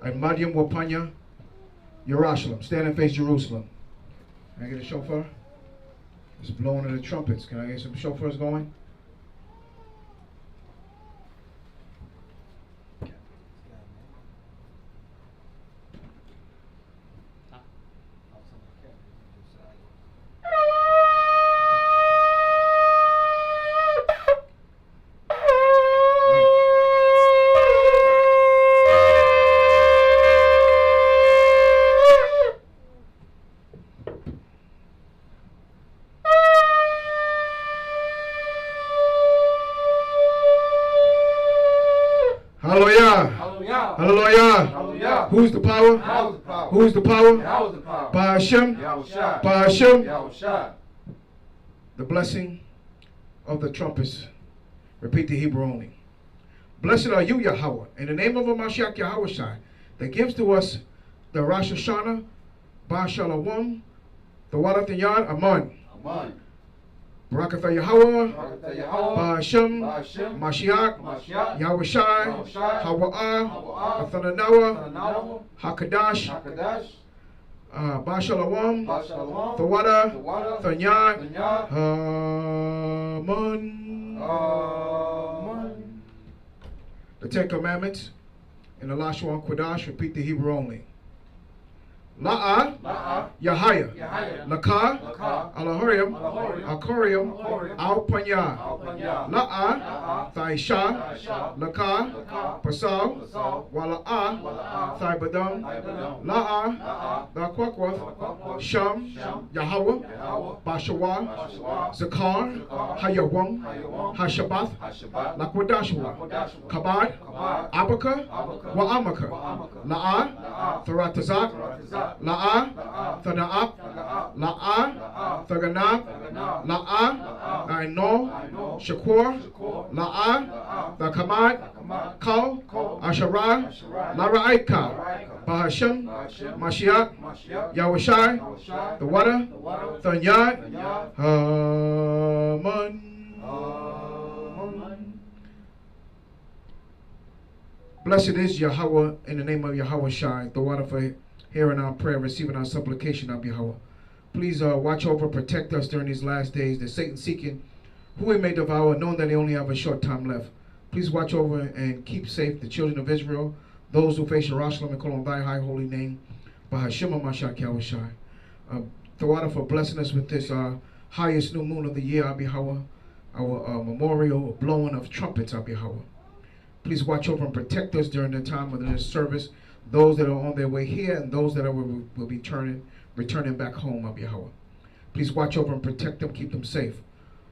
right. Madyam Wapanya, Yerushalayim. Stand and face Jerusalem. Can I get a chauffeur? It's blowing of the trumpets. Can I get some chauffeurs going? Hallelujah. Who's the power? Who's the power? Ba'ashem. Ba'ashem. The blessing of the trumpets. Repeat the Hebrew only. Blessed are you, Yahweh, in the name of Mashiach Yahweh Shai, that gives to us the Rosh Hashanah, Ba Shalom, the Wadat and Yad, Aman. Barakatha Yahweh, Ba'ashem, Mashiach, Yahweh Shai, Hawa'ah, Athananawa, Hakadash, Ba-Shalom, Thawada, Thanyad, Aman. The Ten Commandments in the Lashon Kodash, repeat the Hebrew only. La'a, Yahaya, Laka, Alahorium, Akorium, Al-Panya, La'a, Thaisha, Laka, Pasal, Wala'a, Thibadam, La'a, Laquakwath, Sham, Yahweh, Bashawa, Zakar, Hayawam, Hashabath, Lakwadashwa, Kabad, Abaka, Wa'amaka, La'a, Yatazachaaq, La'a, Thana'ap, La'a, Thaganab, La'a, Aino, Shakur, La'a, Thakamad, Kal, Asharah, Lara'aika, Bahashem, Mashiach, Yahushai, the Water, Thanyad, Aman. Blessed is Yahweh in the name of Yahweh Shai, the Water for hearing our prayer, receiving our supplication of Yahweh. Please watch over, protect us during these last days, that Satan seeking who he may devour, knowing that they only have a short time left. Please watch over and keep safe the children of Israel, those who face Jerusalem and call on thy high holy name. Bahashima Mashak Yahushai. The Water for blessing us with this highest new moon of the year, Yahweh, our memorial blowing of trumpets, Yahweh. Please watch over and protect us during the time of this service, those that are on their way here and those that will be returning back home, Yahweh. Please watch over and protect them, keep them safe.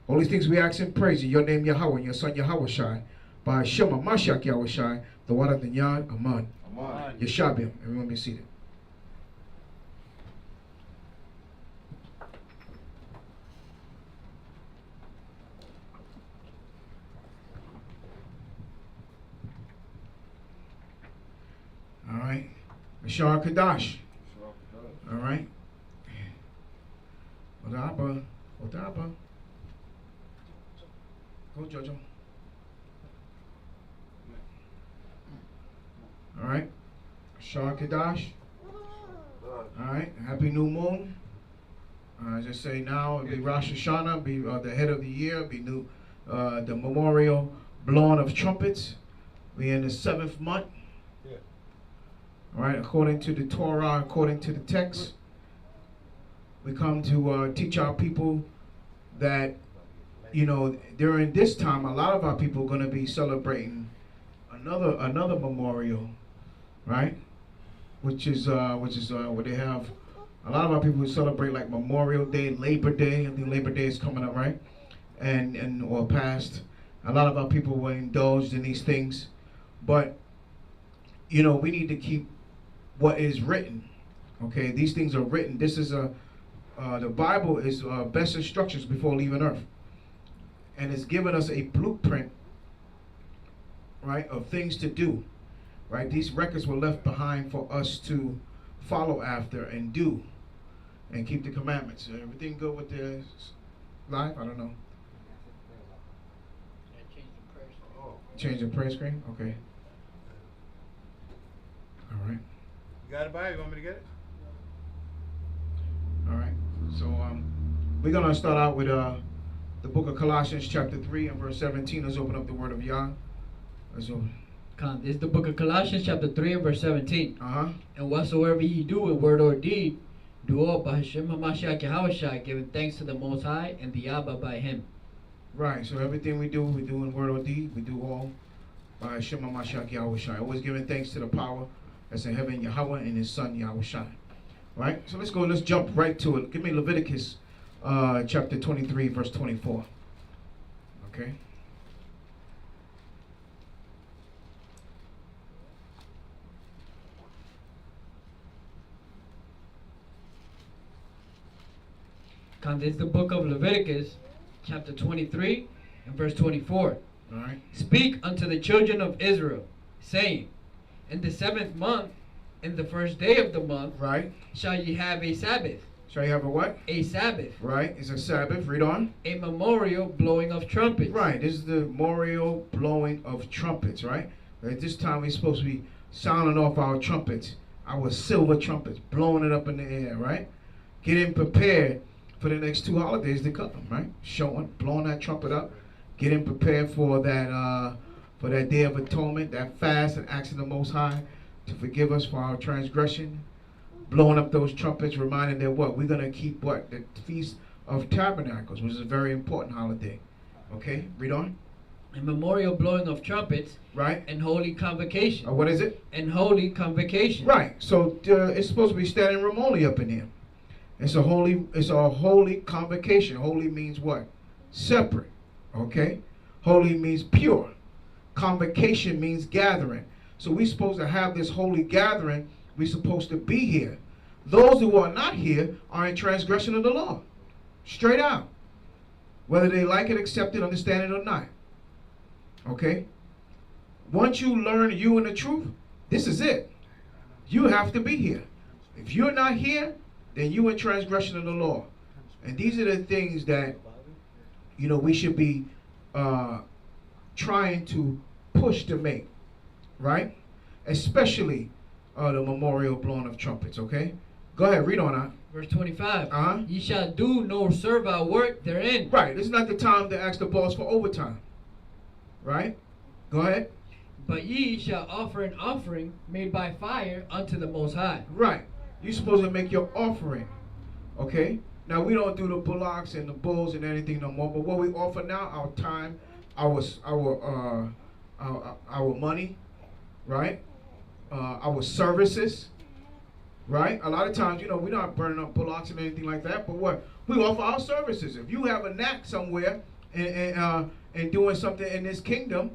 All these things we ask and praise in your name, Yahweh, and your son, Yahweh Shai, by Shema Mashiach Yahweh Shai, the Wadat and Yad, Aman. Yeshabim. Everyone be seated. All right. Ashar Kadash. All right. Odaba. Go, Jojo. All right. Ashar Kadash. All right. Happy new moon. Just say now it'll be Rosh Hashanah, be the head of the year, be new, the memorial blowing of trumpets. We're in the 7th month. All right, according to the Torah, according to the text, we come to teach our people that, you know, during this time, a lot of our people are going to be celebrating another memorial, right? Which is where they have a lot of our people who celebrate like Memorial Day, Labor Day. I think Labor Day is coming up, right? And or past. A lot of our people were indulged in these things, but you know, we need to keep what is written. Okay, these things are written. This is the Bible is best instructions before leaving earth, and it's given us a blueprint, right, of things to do. Right, these records were left behind for us to follow after and do, and keep the commandments. Everything good with the live? I don't know. Change the prayer screen. Okay. got it, Bayath? You want me to get it? All right. So we're going to start out with the book of Colossians chapter 3 and verse 17. Let's open up the word of Yah. Let's open. This is the book of Colossians chapter 3 and verse 17. Uh-huh. And whatsoever ye do in word or deed, do all by Hashem HaMashiach Yahushua, giving thanks to the Most High and the Abba by Him. Right. So everything we do in word or deed, we do all by Hashem HaMashiach Yahushua. Always giving thanks to the power that's in heaven, Yahweh, and His Son, Yahushua. Right? So let's jump right to it. Give me Leviticus chapter 23, verse 24. Okay? This is the book of Leviticus, chapter 23 and verse 24. All right. Speak unto the children of Israel, saying, in the 7th month, in the first day of the month, Right. shall ye have a Sabbath. Shall you have a what? A Sabbath. Right. It's a Sabbath. Read on. A memorial blowing of trumpets. Right. This is the memorial blowing of trumpets, right? At this time, we're supposed to be sounding off our trumpets, our silver trumpets, blowing it up in the air, right? Getting prepared for the next 2 holidays to come, right? Showing, blowing that trumpet up, getting prepared for that Day of Atonement, that fast, and asking the Most High to forgive us for our transgression, blowing up those trumpets, reminding them what? We're going to keep what? The Feast of Tabernacles, which is a very important holiday. Okay, read on. A memorial blowing of trumpets. Right. And holy convocation. What is it? And holy convocation. Right. So it's supposed to be standing room only up in here. It's a holy convocation. Holy means what? Separate. Okay? Holy means pure. Convocation means gathering. So we're supposed to have this holy gathering. We're supposed to be here. Those who are not here are in transgression of the law. Straight out. Whether they like it, accept it, understand it or not. Okay? Once you learn you and the truth, this is it. You have to be here. If you're not here, then you in transgression of the law. And these are the things that, we should be trying to push to make, right? Especially the memorial blowing of trumpets, okay? Go ahead, read on out. Verse 25. Uh-huh. Ye shall do no servile work therein. Right, this is not the time to ask the boss for overtime, right? Go ahead. But ye shall offer an offering made by fire unto the Most High. Right. You're supposed to make your offering. Okay? Now, we don't do the bullocks and the bulls and anything no more, but what we offer now, our time, our money, right? Our services, right? A lot of times, we're not burning up bullocks and anything like that, but what? We offer our services. If you have a knack somewhere and doing something in this kingdom,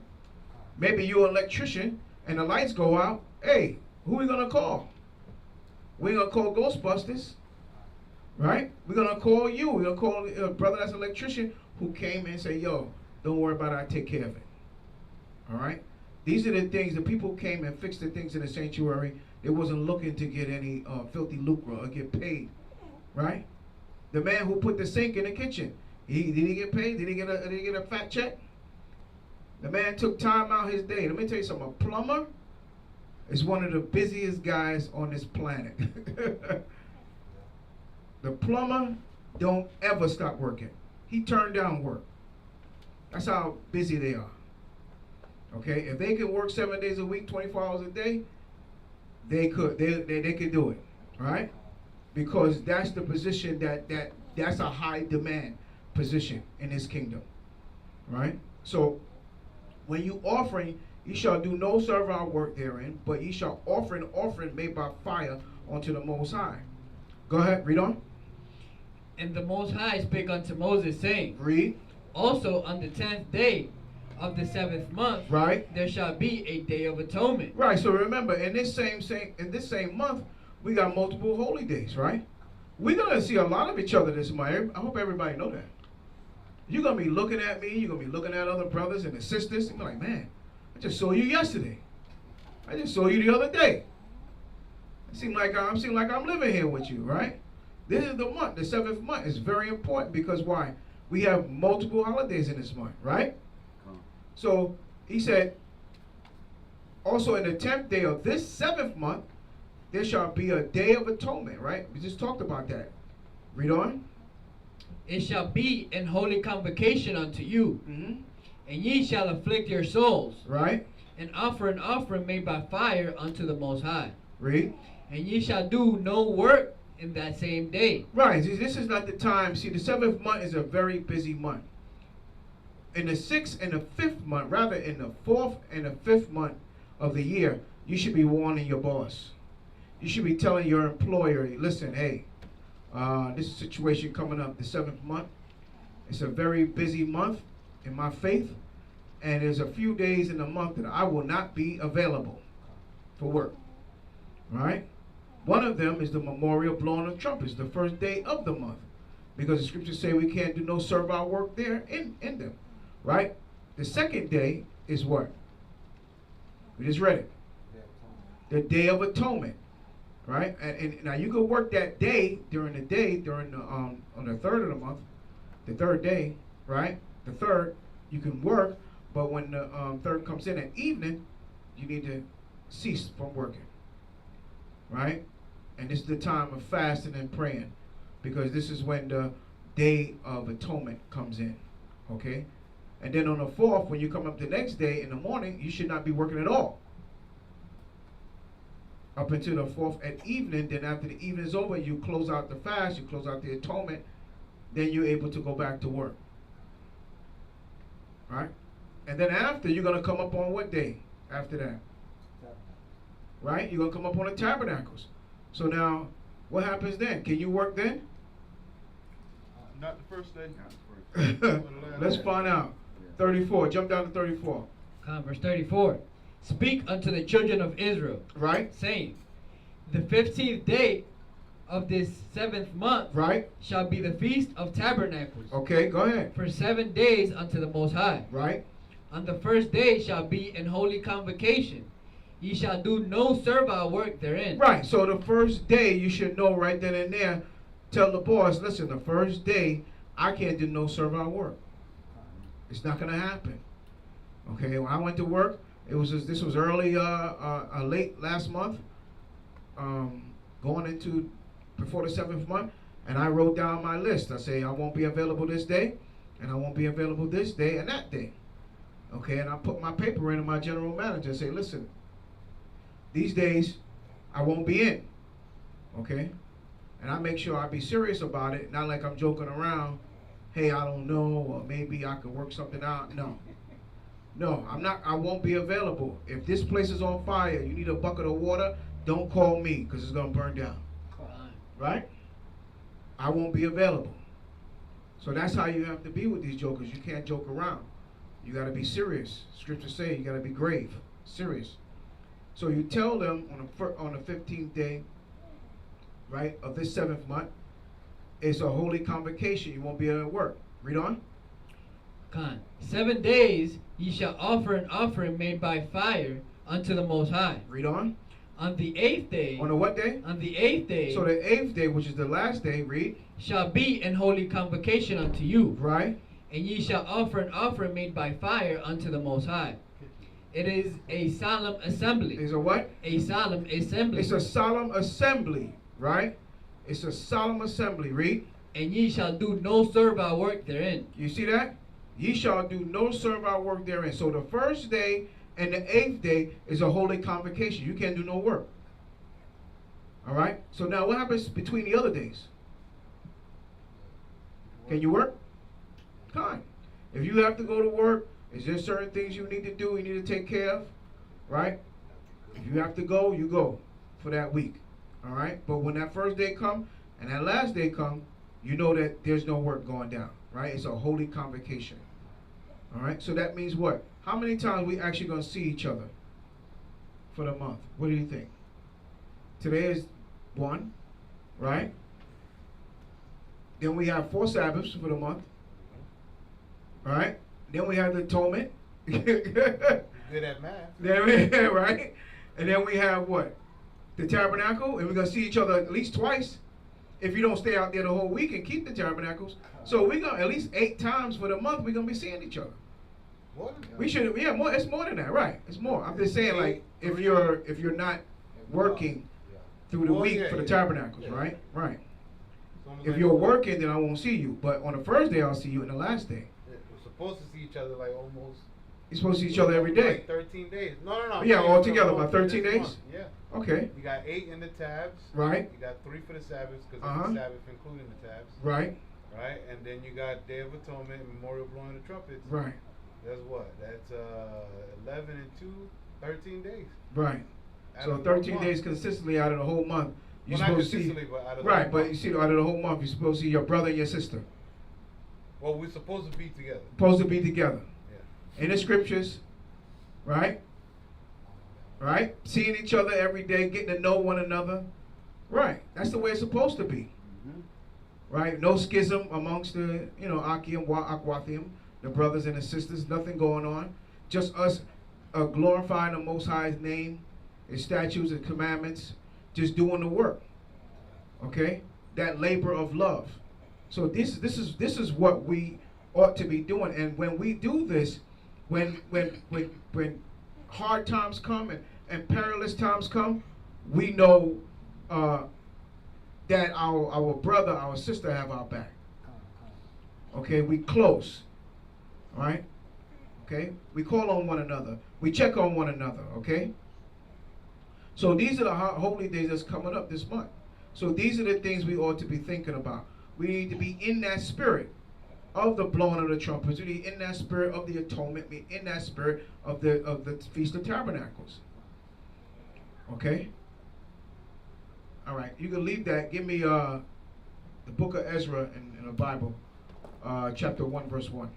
maybe you're an electrician and the lights go out, hey, who are we going to call? We're going to call Ghostbusters, right? We're going to call you. We're going to call a brother that's an electrician who came and say, yo, don't worry about it, I'll take care of it. All right? These are the things, the people who came and fixed the things in the sanctuary. They wasn't looking to get any filthy lucre or get paid, right? The man who put the sink in the kitchen, did he get paid? Did he get a fat check? The man took time out his day. Let me tell you something, a plumber is one of the busiest guys on this planet. The plumber don't ever stop working. He turned down work. That's how busy they are. Okay, if they could work 7 days a week, 24 hours a day, they could do it, right? Because that's the position that's a high demand position in this kingdom, right? So when you offering, ye shall do no servile work therein, but ye shall offer an offering made by fire unto the Most High. Go ahead, read on. And the Most High spake unto Moses, saying, Read. Also on the 10th day of the 7th month, right, there shall be a day of atonement. Right. So remember, in this same month, we got multiple holy days, right? We're gonna see a lot of each other this month. I hope everybody know that. You're gonna be looking at me. You're gonna be looking at other brothers and sisters. And be like, man, I just saw you yesterday. I just saw you the other day. It seems like I'm living here with you, right? This is the month, the 7th month. It's very important because why? We have multiple holidays in this month, right? So he said, also in the 10th day of this 7th month, there shall be a day of atonement, right? We just talked about that. Read on. It shall be an holy convocation unto you, Mm-hmm. and ye shall afflict your souls, Right? and offer an offering made by fire unto the Most High. Read. And ye shall do no work in that same day. Right. See, this is not the time. See, the 7th month is a very busy month. In the 6th and the 5th month, rather in the 4th and the 5th month of the year, you should be warning your boss. You should be telling your employer, listen, hey, this situation coming up the 7th month. It's a very busy month in my faith, and there's a few days in the month that I will not be available for work. Right? One of them is the memorial blowing of trumpets, the first day of the month, because the scriptures say we can't do no servile work there in them. Right? The second day is what? We just read it. The Day of Atonement. Right? And now you can work that day during the on the 3rd of the month, the 3rd day, right? The 3rd, you can work, but when the 3rd comes in at evening, you need to cease from working. Right? And this is the time of fasting and praying, because this is when the Day of Atonement comes in. Okay? And then on the 4th, when you come up the next day in the morning, you should not be working at all. Up until the 4th at evening, then after the evening is over, you close out the fast, you close out the atonement, then you're able to go back to work. Right? And then after, you're going to come up on what day after that? Right? You're going to come up on the tabernacles. So now, what happens then? Can you work then? Not the first day. Let's find out. 34. Jump down to 34. Verse 34. Speak unto the children of Israel, Right? saying, the 15th day of this 7th month, Right? shall be the feast of tabernacles. Okay, go ahead. For 7 days unto the Most High. Right? On the first day shall be an holy convocation. Ye shall do no servile work therein. Right. So the first day, you should know right then and there, tell the boss, listen, the first day, I can't do no servile work. It's not going to happen. Okay, when I went to work, this was early, late last month, going into before the 7th month, and I wrote down my list. I say I won't be available this day, and I won't be available this day and that day. Okay, and I put my paper in to my general manager and say, listen, these days I won't be in. Okay, and I make sure I be serious about it, not like I'm joking around. Hey, I don't know, or maybe I could work something out. No, I'm not. I won't be available. If this place is on fire, you need a bucket of water, don't call me, because it's going to burn down. Right? I won't be available. So that's how you have to be with these jokers. You can't joke around. You got to be serious. Scriptures say you got to be grave, serious. So you tell them on the 15th day, right, of this 7th month, it's a holy convocation. You won't be able to work. Read on. 7 days ye shall offer an offering made by fire unto the Most High. Read on. On the 8th day. On the what day? On the 8th day. So the 8th day, which is the last day, read. Shall be an holy convocation unto you. Right. And ye shall offer an offering made by fire unto the Most High. It is a solemn assembly. It's a what? A solemn assembly. It's a solemn assembly, right? It's a solemn assembly. Read. And ye shall do no servile work therein. You see that? Ye shall do no servile work therein. So the first day and the 8th day is a holy convocation. You can't do no work. All right? So now what happens between the other days? Can you work? Fine. If you have to go to work, is there certain things you need to do, you need to take care of? Right? If you have to go, you go for that week. All right? But when that first day come and that last day come, you know that there's no work going down. Right? It's a holy convocation. All right? So that means what? How many times we actually going to see each other for the month? What do you think? Today is 1, right? Then we have 4 Sabbaths for the month. All right? Then we have the atonement. Good at math. Then right? And then we have what? The tabernacle. And we're going to see each other at least twice if you don't stay out there the whole week and keep the tabernacles. So we're going to at least 8 times for the month we're going to be seeing each other. More than that. We should, yeah, more. It's more than that, right? It's more. I'm just saying, like, if you're not working through the Oh, week yeah, for the yeah. tabernacles, Yeah. right? Right. It's almost If like you're working, then I won't see you. But on the first day, I'll see you. And the last day, we're supposed to see each other like almost. you're supposed to see each other every day. Like 13 days. No. Yeah, not even all for a together, month, about for 13 this days? month. Yeah. Okay. You got 8 in the tabs. Right. You got 3 for the Sabbath because Uh-huh. it's the Sabbath including the tabs. Right. Right. And then you got Day of Atonement, Memorial blowing the trumpets. Right. That's what? That's 11 and 2, 13 days. Right. Out So of the whole 13 month. days consistently out of the whole month. You're Well, not supposed to see. consistently, but out of the Right, whole but month. you see, out of the whole month, you're supposed to see your brother and your sister. Well, we're supposed to be together. Supposed to be together. Yeah. In the scriptures, right? Right? Seeing each other every day, getting to know one another. Right. That's the way it's supposed to be. Right? No schism amongst the, Aki and Akwathim, the brothers and the sisters, nothing going on. Just us glorifying the Most High's name, His statutes and commandments, just doing the work. Okay? That labor of love. So this is what we ought to be doing. And when we do this, when hard times come and perilous times come, we know that our brother, our sister have our back. Okay, we close. All right? Okay? We call on one another. We check on one another, okay? So these are the holy days that's coming up this month. So these are the things we ought to be thinking about. We need to be in that spirit of the blowing of the trumpets. We need in that spirit of the atonement. Be in that spirit of the Feast of Tabernacles. Okay? All right. You can leave that. Give me the book of Ezra in the Bible, chapter 1, verse 1.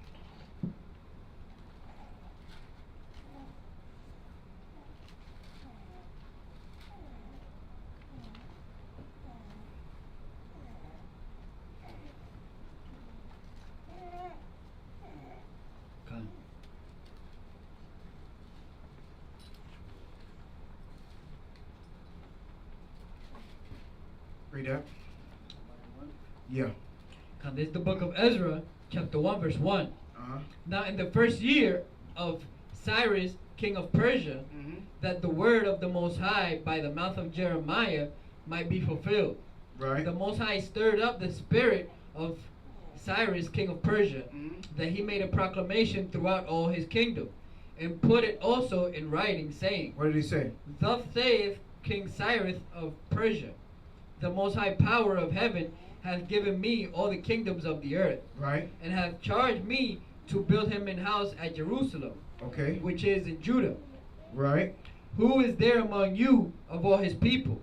Read that. Yeah. This is the book of Ezra, chapter 1, verse 1. Uh-huh. Now in the first year of Cyrus, king of Persia, that the word of the Most High by the mouth of Jeremiah might be fulfilled. Right. The Most High stirred up the spirit of Cyrus, king of Persia, that he made a proclamation throughout all his kingdom, and put it also in writing, saying, What did he say? Thus saith King Cyrus of Persia, the Most High power of heaven hath given me all the kingdoms of the earth, Right. and hath charged me to build him an house at Jerusalem, Okay. which is in Judah. Right. Who is there among you of all his people?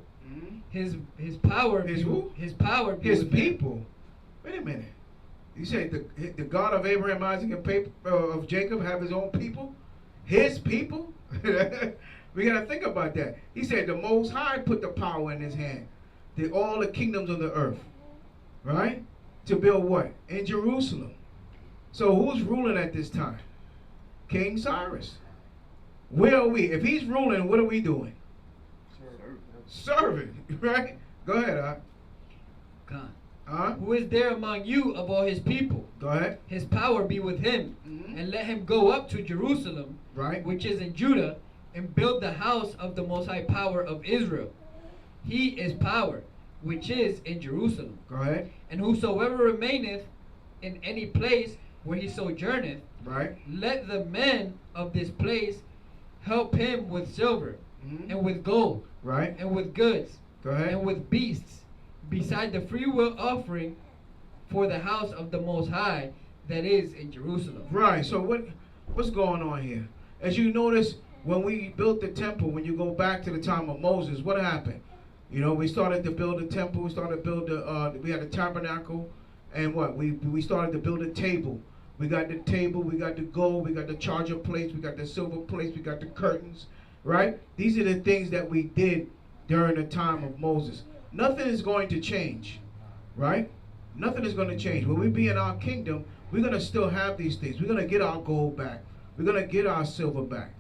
His power. His who? His power. be His with him. people. Wait a minute. You say the God of Abraham, Isaac, and of Jacob have his own people? His people? We got to think about that. He said the Most High put the power in his hand. All the kingdoms of the earth. Right? To build what? In Jerusalem. So who's ruling at this time? King Cyrus. Where are we? If he's ruling, what are we doing? Serving. Right? Go ahead, God. Who is there among you of all his people? Go ahead. His power be with him, and let him go up to Jerusalem, Right. which is in Judah, and build the house of the Most High power of Israel. He is power, which is in Jerusalem. Go ahead. And whosoever remaineth in any place where he sojourneth, Right. let the men of this place help him with silver, and with gold, Right. and with goods, Go ahead. and with beasts, beside the freewill offering for the house of the Most High that is in Jerusalem. Right. So what's going on here? As you notice, when we built the temple, when you go back to the time of Moses, what happened? We started to build a temple. We started to build we had a tabernacle, and what? We started to build a table. We got the table. We got the gold. We got the charger plates. We got the silver plates. We got the curtains. Right? These are the things that we did during the time of Moses. Nothing is going to change. Right? Nothing is going to change. When we be in our kingdom, we're going to still have these things. We're going to get our gold back. We're going to get our silver back.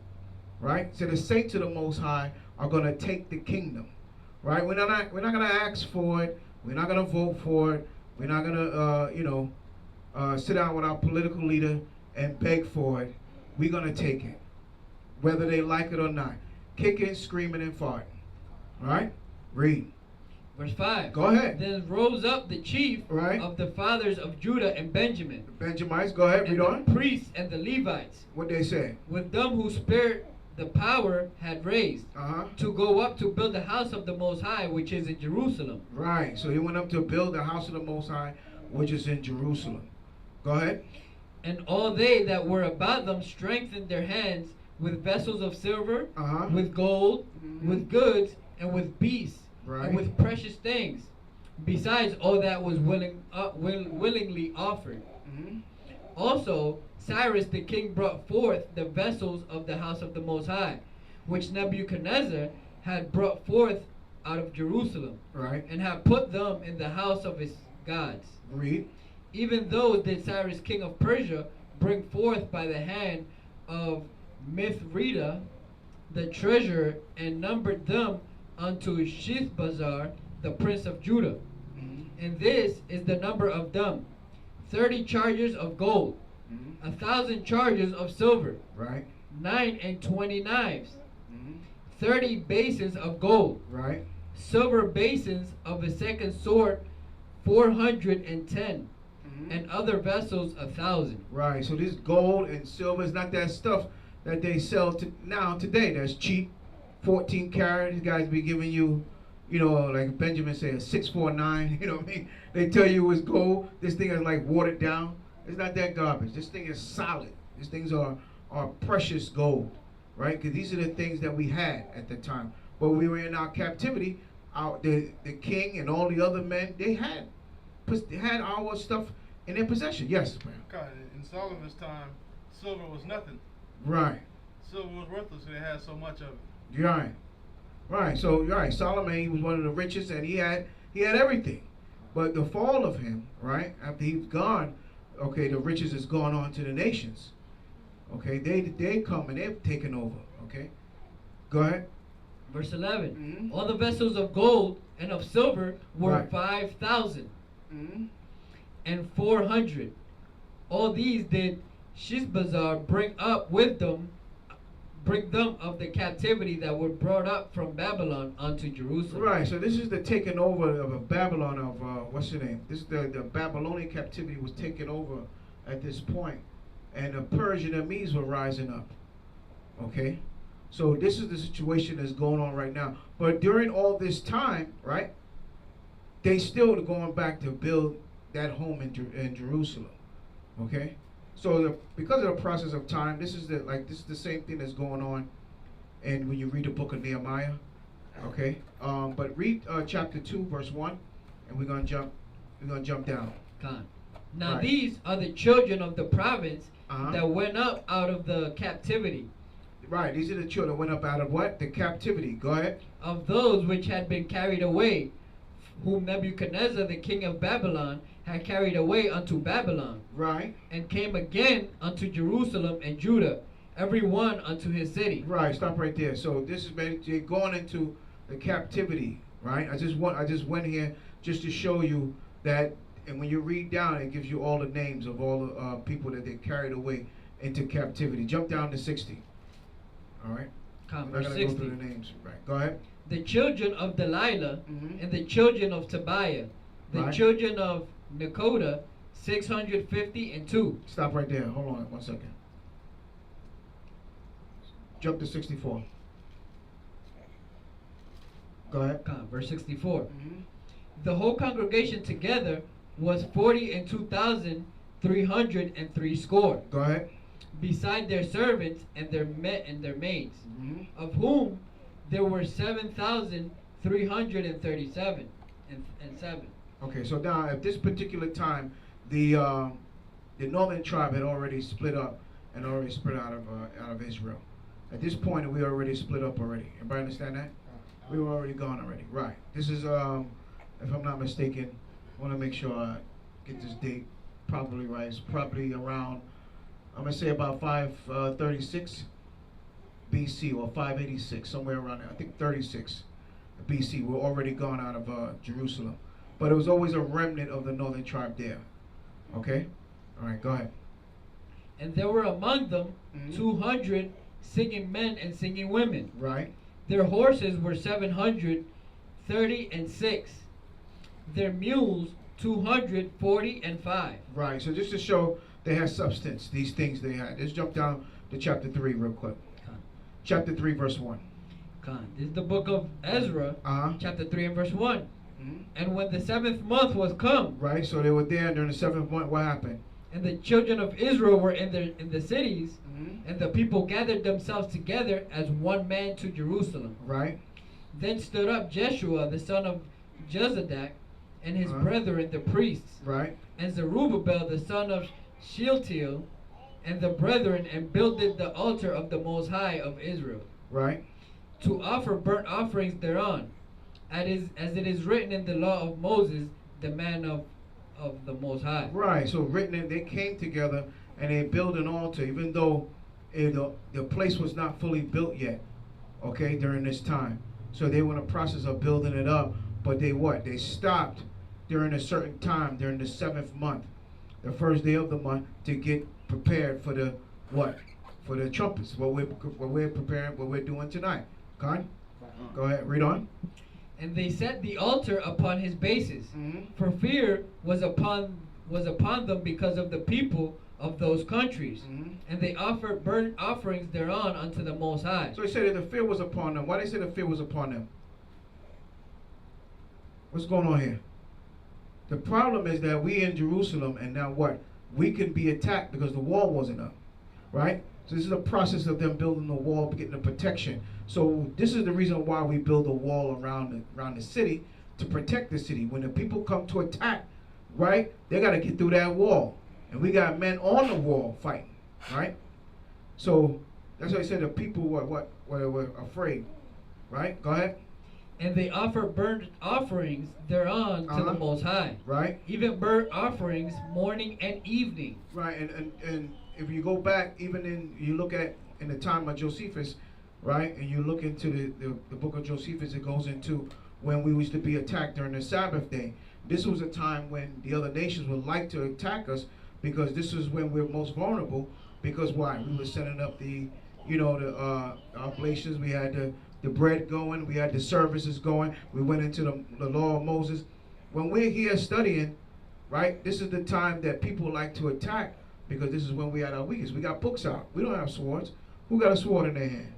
Right? So the saints of the Most High are going to take the kingdom. Right? We're not going to ask for it. We're not going to vote for it. We're not going to, sit down with our political leader and beg for it. We're going to take it, whether they like it or not. Kicking, screaming, and farting. Right? Read. Verse 5. Go ahead. Then rose up the chief Right. of the fathers of Judah and Benjamin, Benjamites, go ahead, and read on. the priests and the Levites, What they say? with them whose spirit the power had raised, Uh-huh. to go up to build the house of the Most High, which is in Jerusalem. Right. So he went up to build the house of the Most High, which is in Jerusalem. Go ahead. And all they that were about them strengthened their hands with vessels of silver, Uh-huh. with gold, with goods, and with beasts, Right. and with precious things, besides all that was willingly offered. Mhm. Also, Cyrus the king brought forth the vessels of the house of the Most High, which Nebuchadnezzar had brought forth out of Jerusalem, Right. and had put them in the house of his gods. Read. Even those did Cyrus king of Persia bring forth by the hand of Mithridates the treasurer, and numbered them unto Sheshbazzar the prince of Judah. And this is the number of them: 30 chargers of gold, 1,000 chargers of silver, Right. 29 knives, Mhm. 30 basins of gold, Right. silver basins of a second sort, 410, and other vessels 1,000. Right. So this gold and silver is not that stuff that they sell to now today. That's cheap. 14 karat. These guys be giving you, like Benjamin said, a 649. You know what I mean? They tell you it's gold. This thing is like watered down. It's not that garbage. This thing is solid. These things are precious gold, right? Because these are the things that we had at the time. But we were in our captivity. The king and all the other men, they had our stuff in their possession. Yes, ma'am. God, in Solomon's time, silver was nothing. Right. Silver was worthless, and they had so much of it. Right. Right. So right. Solomon, he was one of the richest, and he had everything. But the fall of him, right, after he's gone, okay, the riches is gone on to the nations. Okay, they come and they've taken over. Okay. Go ahead. Verse 11. Mhm. All the vessels of gold and of silver were Right. 5,000 Mm-hmm. and 400. All these did Sheshbazzar bring them of the captivity that were brought up from Babylon unto Jerusalem. Right. So this is the taking over of Babylon of what's your name? This is the Babylonian captivity was taken over at this point, and the Persian and Medes were rising up. Okay. So this is the situation that's going on right now. But during all this time, right, they still are going back to build that home in Jerusalem. Okay. So because of the process of time, this is the same thing that's going on, and when you read the book of Nehemiah. Okay. But read chapter 2, verse 1, and we're gonna jump down. Con. Now Right. these are the children of the province Uh-huh. that went up out of the captivity, Right. These are the children that went up out of what? The captivity. Go ahead. of those which had been carried away, whom Nebuchadnezzar the king of Babylon had carried away unto Babylon, Right. and came again unto Jerusalem and Judah, every one unto his city. Right. Stop right there. So this is basically going into the captivity. Right. I just went here just to show you that, and when you read down, it gives you all the names of all the people that they carried away into captivity. Jump down to 60. All right. Con. I'm not Verse gonna go 60. through the names. Right. Go ahead. The children of Delilah, Mhm. and the children of Tobiah, the Right. children of Nekoda, 652. Stop right there. Hold on 1 second. Jump to 64. Go ahead. Con. Verse 64. Mhm. The whole congregation together was 42,303 score, Go ahead. beside their servants and their maids, Mhm. of whom there were 7,337 and 7. Okay, so now at this particular time, the northern tribe had already split up and already spread out of Israel. At this point, we already split up already. Everybody understand that? We were already gone already. Right. This is, if I'm not mistaken, I want to make sure I get this date probably right. It's probably around, I'm going to say about 536 BC or 586, somewhere around there. I think 36 BC. We're already gone out of Jerusalem. But it was always a remnant of the northern tribe there. Okay? All right, go ahead. And there were among them Mhm. 200 singing men and singing women. Right. Their horses were 736, their mules 245. Right. So just to show they had substance, these things they had. Let's jump down to chapter 3 real quick. Chapter 3, verse 1. This is the book of Ezra, chapter 3 and verse 1. And when the 7th month was come, right, so they were there during the 7th month. What happened? And the children of Israel were in the cities, and the people gathered themselves together as one man to Jerusalem. Right. Then stood up Jeshua the son of Jozadak, and his brethren the priests, right, and Zerubbabel the son of Shealtiel, and the brethren, and builded the altar of the Most High of Israel, right, to offer burnt offerings thereon, as it is written in the law of Moses, the man of the Most High. Right. So written, they came together and they built an altar, even though the place was not fully built yet. Okay, during this time, so they were in the process of building it up, but they stopped during a certain time during the 7th month, the first day of the month, to get prepared for the what? For the trumpets. What we're preparing, what we're doing tonight. Con? Go ahead, read on. And they set the altar upon his bases, for fear was upon them because of the people of those countries, and they offered burnt offerings thereon unto the Most High. So he said that the fear was upon them. Why they say the fear was upon them? What's going on here? The problem is that we in Jerusalem, and now what? We can be attacked because the wall wasn't up, right? So this is a process of them building the wall, getting the protection. So this is the reason why we build a wall around the city, to protect the city. When the people come to attack, right, they got to get through that wall. And we got men on the wall fighting, right? So that's why I said the people were afraid, right? Go ahead. And they offer burnt offerings thereon to the Most High. Right. Even burnt offerings morning and evening. Right. And if you go back, even you look at in the time of Josephus, right, and you look into the book of Josephus, it goes into when we used to be attacked during the Sabbath day. This was a time when the other nations would like to attack us, because this is when we're most vulnerable. Because why? We were setting up the oblations. We had the bread going. We had the services going. We went into the law of Moses. When we're here studying, right, this is the time that people like to attack, because this is when we had our weakest. We got books out. We don't have swords. Who got a sword in their hand?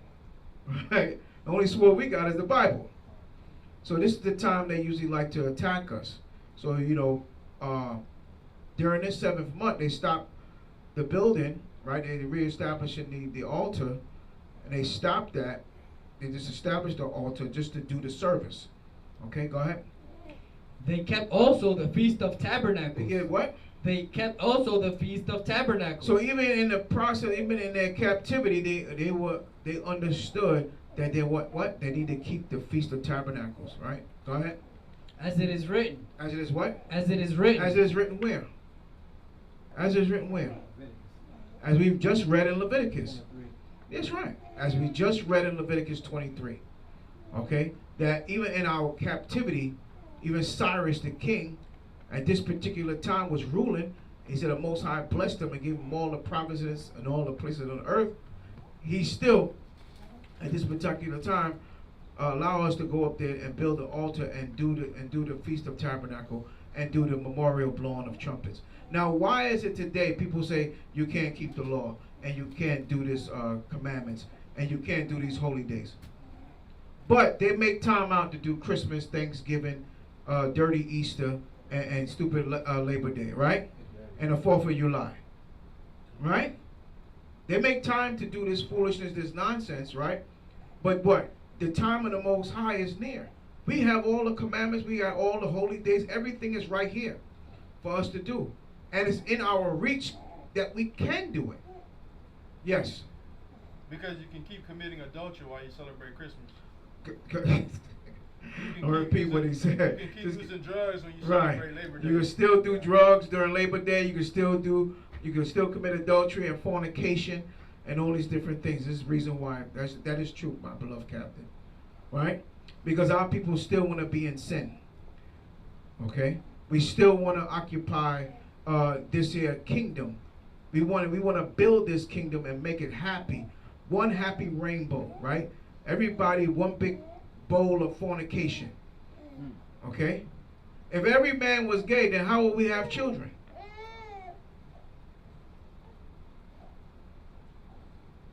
Right? The only sword we got is the Bible. So this is the time they usually like to attack us. So, during this 7th month, they stopped the building, right? They reestablishing the altar, and they stopped that. They just established the altar just to do the service. Okay, go ahead. They kept also the Feast of Tabernacles. They did what? They kept also the Feast of Tabernacles. So even in the process, even in their captivity, they understood that they what? They need to keep the Feast of Tabernacles, right? Go ahead. As it is written. As it is what? As it is written. As it is written where? As it is written where? As we've just read in Leviticus. That's right. As we just read in Leviticus 23. Okay? That even in our captivity, even Cyrus the king, at this particular time, was ruling. He said the Most High blessed him and gave him all the provinces and all the places on earth. He still, at this particular time, allow us to go up there and build the altar and do the Feast of Tabernacle and do the memorial blowing of trumpets. Now, why is it today people say you can't keep the law and you can't do this commandments and you can't do these holy days? But they make time out to do Christmas, Thanksgiving, dirty Easter, and stupid Labor Day, right? And the 4th of July, right? They make time to do this foolishness, this nonsense, right? But what? The time of the Most High is near. We have all the commandments, we got all the holy days, everything is right here for us to do. And it's in our reach that we can do it. Yes. Because you can keep committing adultery while you celebrate Christmas. I'll repeat what he said. You can keep using drugs when you celebrate Labor Day. You can still do drugs during Labor Day. You can still commit adultery and fornication and all these different things. This is the reason why that is true, my beloved captain. Right? Because our people still want to be in sin. Okay? We still want to occupy this here kingdom. We want to build this kingdom and make it happy. One happy rainbow, right? Everybody, one big bowl of fornication. Okay? If every man was gay, then how will we have children?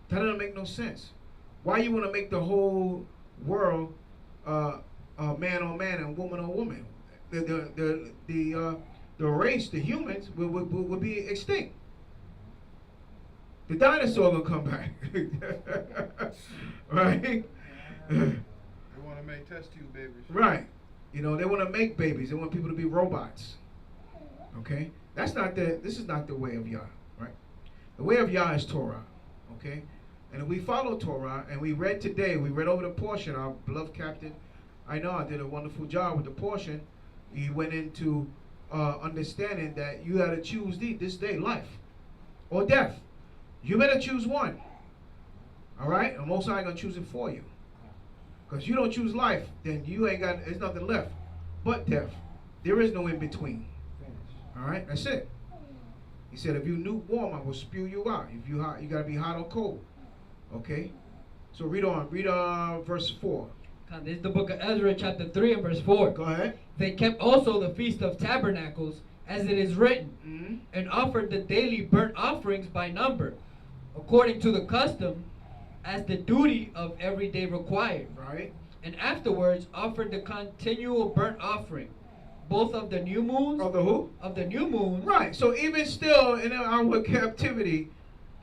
That doesn't make no sense. Why you want to make the whole world man on man and woman on woman? The race, the humans, will be extinct. The dinosaur gonna come back, right? They want to make test tube babies. Right. You know, they want to make babies. They want people to be robots. Okay? This is not the way of Yah, right? The way of Yah is Torah. Okay? And if we follow Torah, and we read today, we read over the portion, our beloved Captain Inaw did a wonderful job with the portion. He went into understanding that you got to choose this day, life or death. You better choose one. All right? And Most High going to choose it for you. Because you don't choose life, then you ain't got, there's nothing left but death. There is no in between. All right? That's it. He said, if you lukewarm, I will spew you out. If you hot, you got to be hot or cold. Okay? So read on. Read verse 4. This is the book of Ezra, chapter 3 and verse 4. Go ahead. They kept also the Feast of Tabernacles, as it is written, and offered the daily burnt offerings by number, according to the custom, as the duty of every day required. Right. And afterwards offered the continual burnt offering, both of the new moons. Of the who? Of the new moons. Right. So even still in our captivity,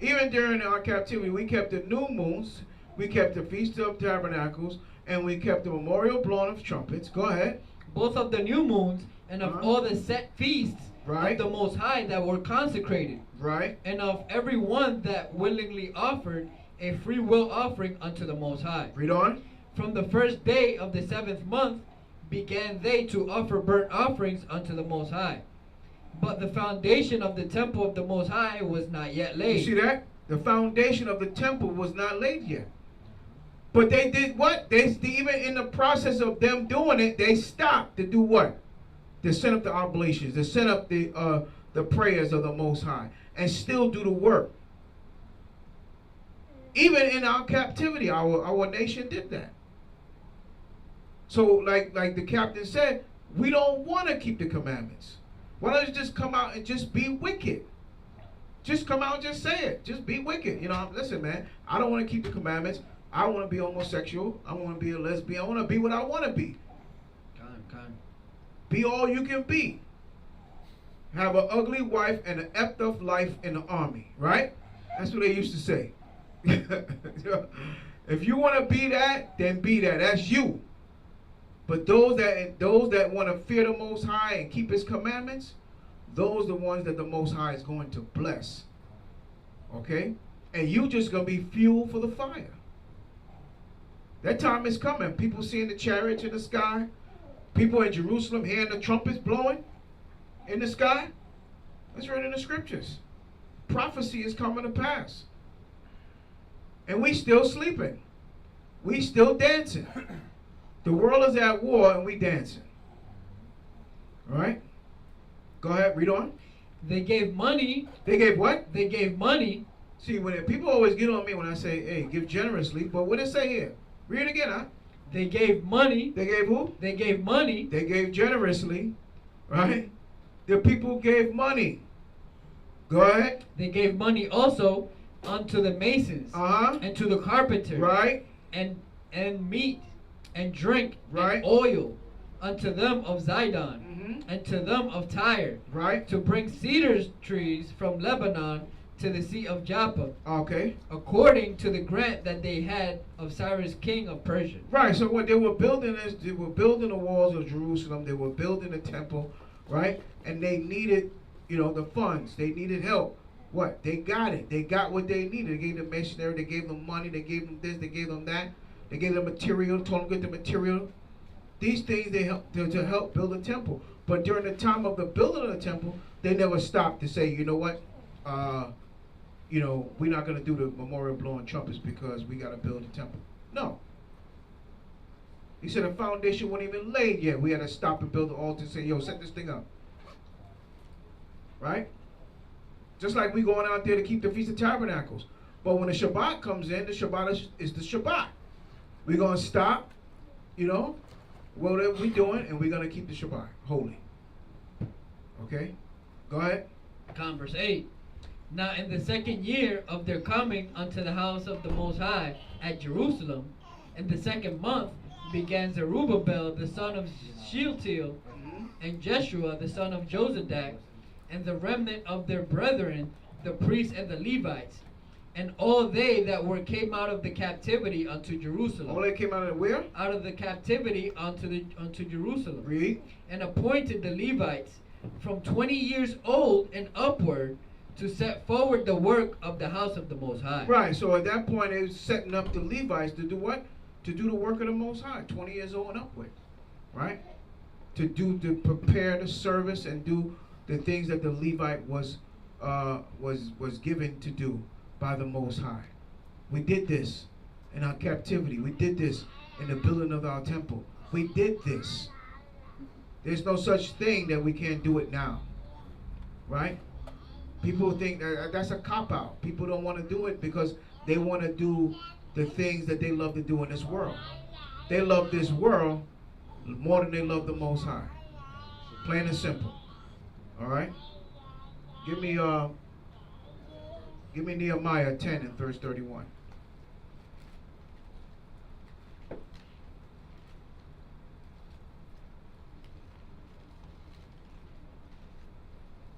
even during our captivity, we kept the new moons, we kept the Feast of Tabernacles, and we kept the memorial blowing of trumpets. Go ahead. Both of the new moons and of all the set feasts of the Most High that were consecrated. Right. And of every one that willingly offered a free will offering unto the Most High. Read on. From the first day of the 7th month began they to offer burnt offerings unto the Most High. But the foundation of the temple of the Most High was not yet laid. You see that? The foundation of the temple was not laid yet. But they did what? Even in the process of them doing it, they stopped to do what? To set up the oblations, to set up the prayers of the Most High, and still do the work. Even in our captivity, our nation did that. So, like the captain said, we don't want to keep the commandments. Why don't you just come out and just be wicked? Just come out and just say it. Just be wicked. You know, listen, man, I don't want to keep the commandments. I want to be homosexual. I want to be a lesbian. I want to be what I want to be. Be all you can be. Have an ugly wife and an effed up life in the army, right? That's what they used to say. If you want to be that, then be that. That's you. But those that want to fear the Most High and keep His commandments, those are the ones that the Most High is going to bless. Okay? And you just going to be fuel for the fire. That time is coming. People seeing the chariots in the sky. People in Jerusalem hearing the trumpets blowing in the sky. That's written in the scriptures. Prophecy is coming to pass. And we still sleeping. We still dancing. The world is at war and we dancing. All right? Go ahead, read on. They gave money. They gave what? They gave money. See, when people always get on me when I say, hey, give generously. But what does it say here? Read it again, huh? They gave money. They gave who? They gave money. They gave generously. Right? The people gave money. Go ahead. They gave money also unto the masons. And to the carpenters. Right. And meat and drink right. and oil unto them of Zidon and to them of Tyre. Right. To bring cedar trees from Lebanon to the sea of Joppa. Okay. According to the grant that they had of Cyrus king of Persia. Right. So what they were building is they were building the walls of Jerusalem. They were building the temple, right? And they needed, the funds. They needed help. What? They got it. They got what they needed. They gave them missionary. They gave them money. They gave them this. They gave them that. They gave them material. Told them to get the material. These things they help to help build a temple. But during the time of the building of the temple, they never stopped to say, you know what? We're not going to do the memorial blowing trumpets because we got to build a temple. No. He said the foundation wasn't even laid yet. We had to stop and build the altar and say, yo, set this thing up. Right? Just like we going out there to keep the Feast of Tabernacles. But when the Shabbat comes in, the Shabbat is the Shabbat. We're going to stop, whatever we're doing, and we're going to keep the Shabbat holy. Okay? Go ahead. Verse 8. Now in the 2nd year of their coming unto the house of the Most High at Jerusalem, in the 2nd month began Zerubbabel the son of Shealtiel, and Jeshua the son of Jozadak, and the remnant of their brethren, the priests and the Levites, and all they that came out of the captivity unto Jerusalem. All they came out of where? Out of the captivity unto Jerusalem. Read. And appointed the Levites from 20 years old and upward to set forward the work of the house of the Most High. Right, so at that point they was setting up the Levites to do what? To do the work of the Most High, 20 years old and upward. Right? To prepare the service and do the things that the Levite was given to do by the Most High. We did this in our captivity. We did this in the building of our temple. We did this. There's no such thing that we can't do it now. Right? People think that's a cop-out. People don't want to do it because they want to do the things that they love to do in this world. They love this world more than they love the Most High. Plain and simple. All right? Give me Nehemiah 10 and verse 31.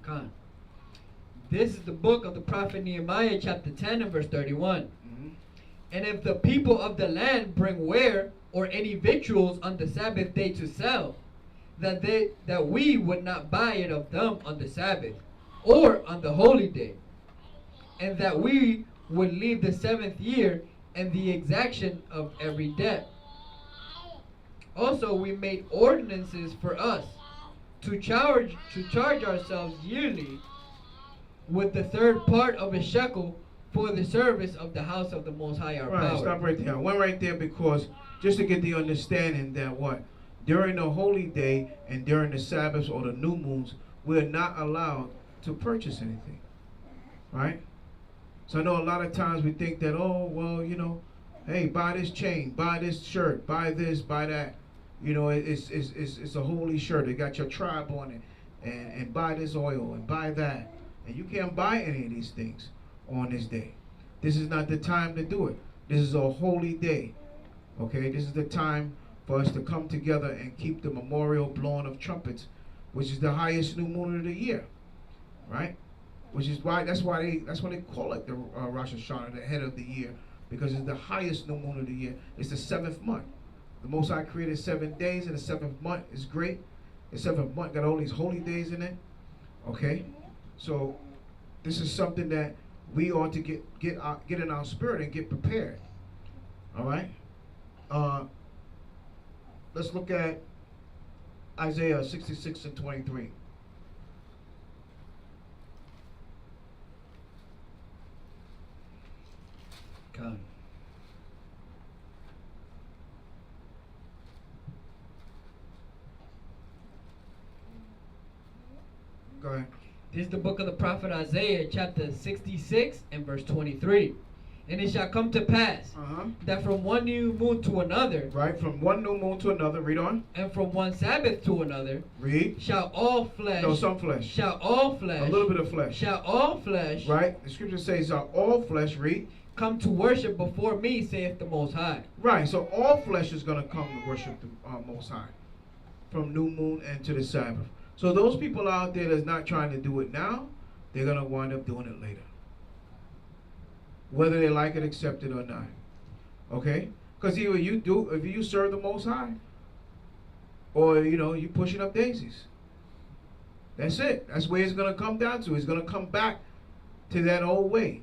Con. This is the book of the prophet Nehemiah, chapter 10 and verse 31. And if the people of the land bring ware or any victuals on the Sabbath day to sell, that we would not buy it of them on the Sabbath or on the holy day, and that we would leave the 7th year and the exaction of every debt. Also we made ordinances for us to charge ourselves yearly with the 3rd part of a shekel for the service of the house of the Most High our Right, power. stop right there. I went right there because just to get the understanding that what? During the holy day and during the Sabbaths or the new moons, we're not allowed to purchase anything. Right? So I know a lot of times we think that, oh, well, you know, hey, buy this chain, buy this shirt, buy this, buy that. You know, it's a holy shirt. It got your tribe on it. And buy this oil and buy that. And you can't buy any of these things on this day. This is not the time to do it. This is a holy day. Okay, this is the time for us to come together and keep the memorial blowing of trumpets, which is the highest new moon of the year. Right? Which is why that's why they call it the Rosh Hashanah, the head of the year, because it's the highest new moon of the year. It's the 7th month. The Most High created 7 days, and the 7th month is great. The 7th month got all these holy days in it. Okay, so this is something that we ought to get in our spirit and get prepared. All right. Let's look at Isaiah 66 and 23. Con. Go ahead. This is the book of the prophet Isaiah, chapter 66 and verse 23. And it shall come to pass that from one new moon to another, right, from one new moon to another, read on. And from one Sabbath to another, read. Shall all flesh, no, some flesh. Shall all flesh, a little bit of flesh. Shall all flesh, right? The scripture says, all flesh, read. Come to worship before me, saith the Most High. Right, so all flesh is going to come to worship the Most High from new moon and to the Sabbath. So those people out there that's not trying to do it now, they're going to wind up doing it later. Whether they like it, accept it or not. Okay? Because either you do, if you serve the Most High, or, you know, you pushing up daisies. That's it. That's where it's going to come down to. It's going to come back to that old way.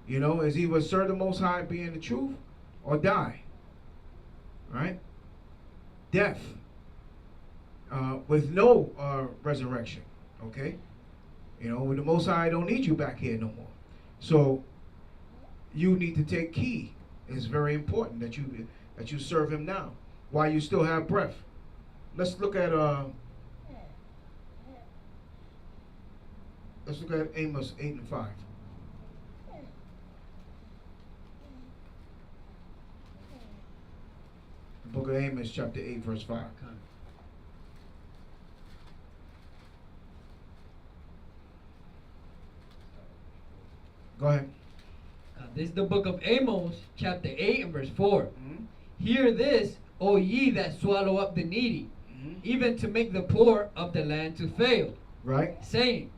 You know, it's either serve the Most High being the truth, or die. Right? Death. With no resurrection. Okay? You know, with the Most High don't need you back here no more. So you need to take heed. It's very important that you serve him now while you still have breath. Let's look at Amos 8 and 5. The book of Amos, chapter 8, verse 5. Go ahead. This is the book of Amos, chapter 8 and verse 4. Mhm. Hear this, O ye that swallow up the needy, Mhm. even to make the poor of the land to fail, Right. saying,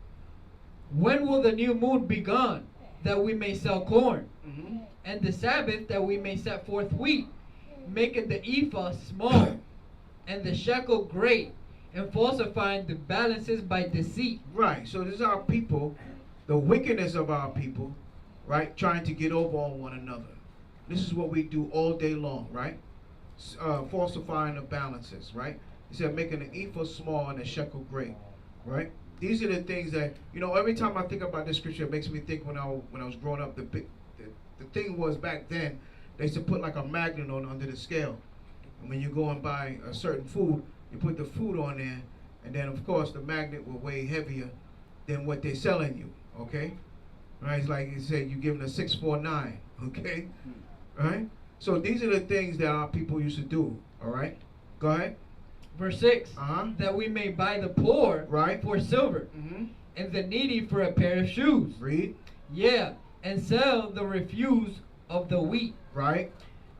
when will the new moon be gone, that we may sell corn, Mhm. and the Sabbath that we may set forth wheat, making the ephah small, and the shekel great, and falsifying the balances by deceit. Right. So this is our people, the wickedness of our people, right? Trying to get over on one another. This is what we do all day long, right? Falsifying the balances, right? He said making the ephah small and the shekel great, right? These are the things that, you know, every time I think about this scripture, it makes me think when I was growing up, the thing was back then, they used to put like a magnet on under the scale. And when you go and buy a certain food, you put the food on there, and then of course the magnet will weigh heavier than what they're selling you, okay? Right? It's like you said, you give them a 649, okay? Right? So these are the things that our people used to do, all right? Go ahead. Verse 6, Uh-huh. that we may buy the poor Right. for silver, Mm-hmm. and the needy for a pair of shoes. Read. Yeah, and sell the refuse of the wheat. Right.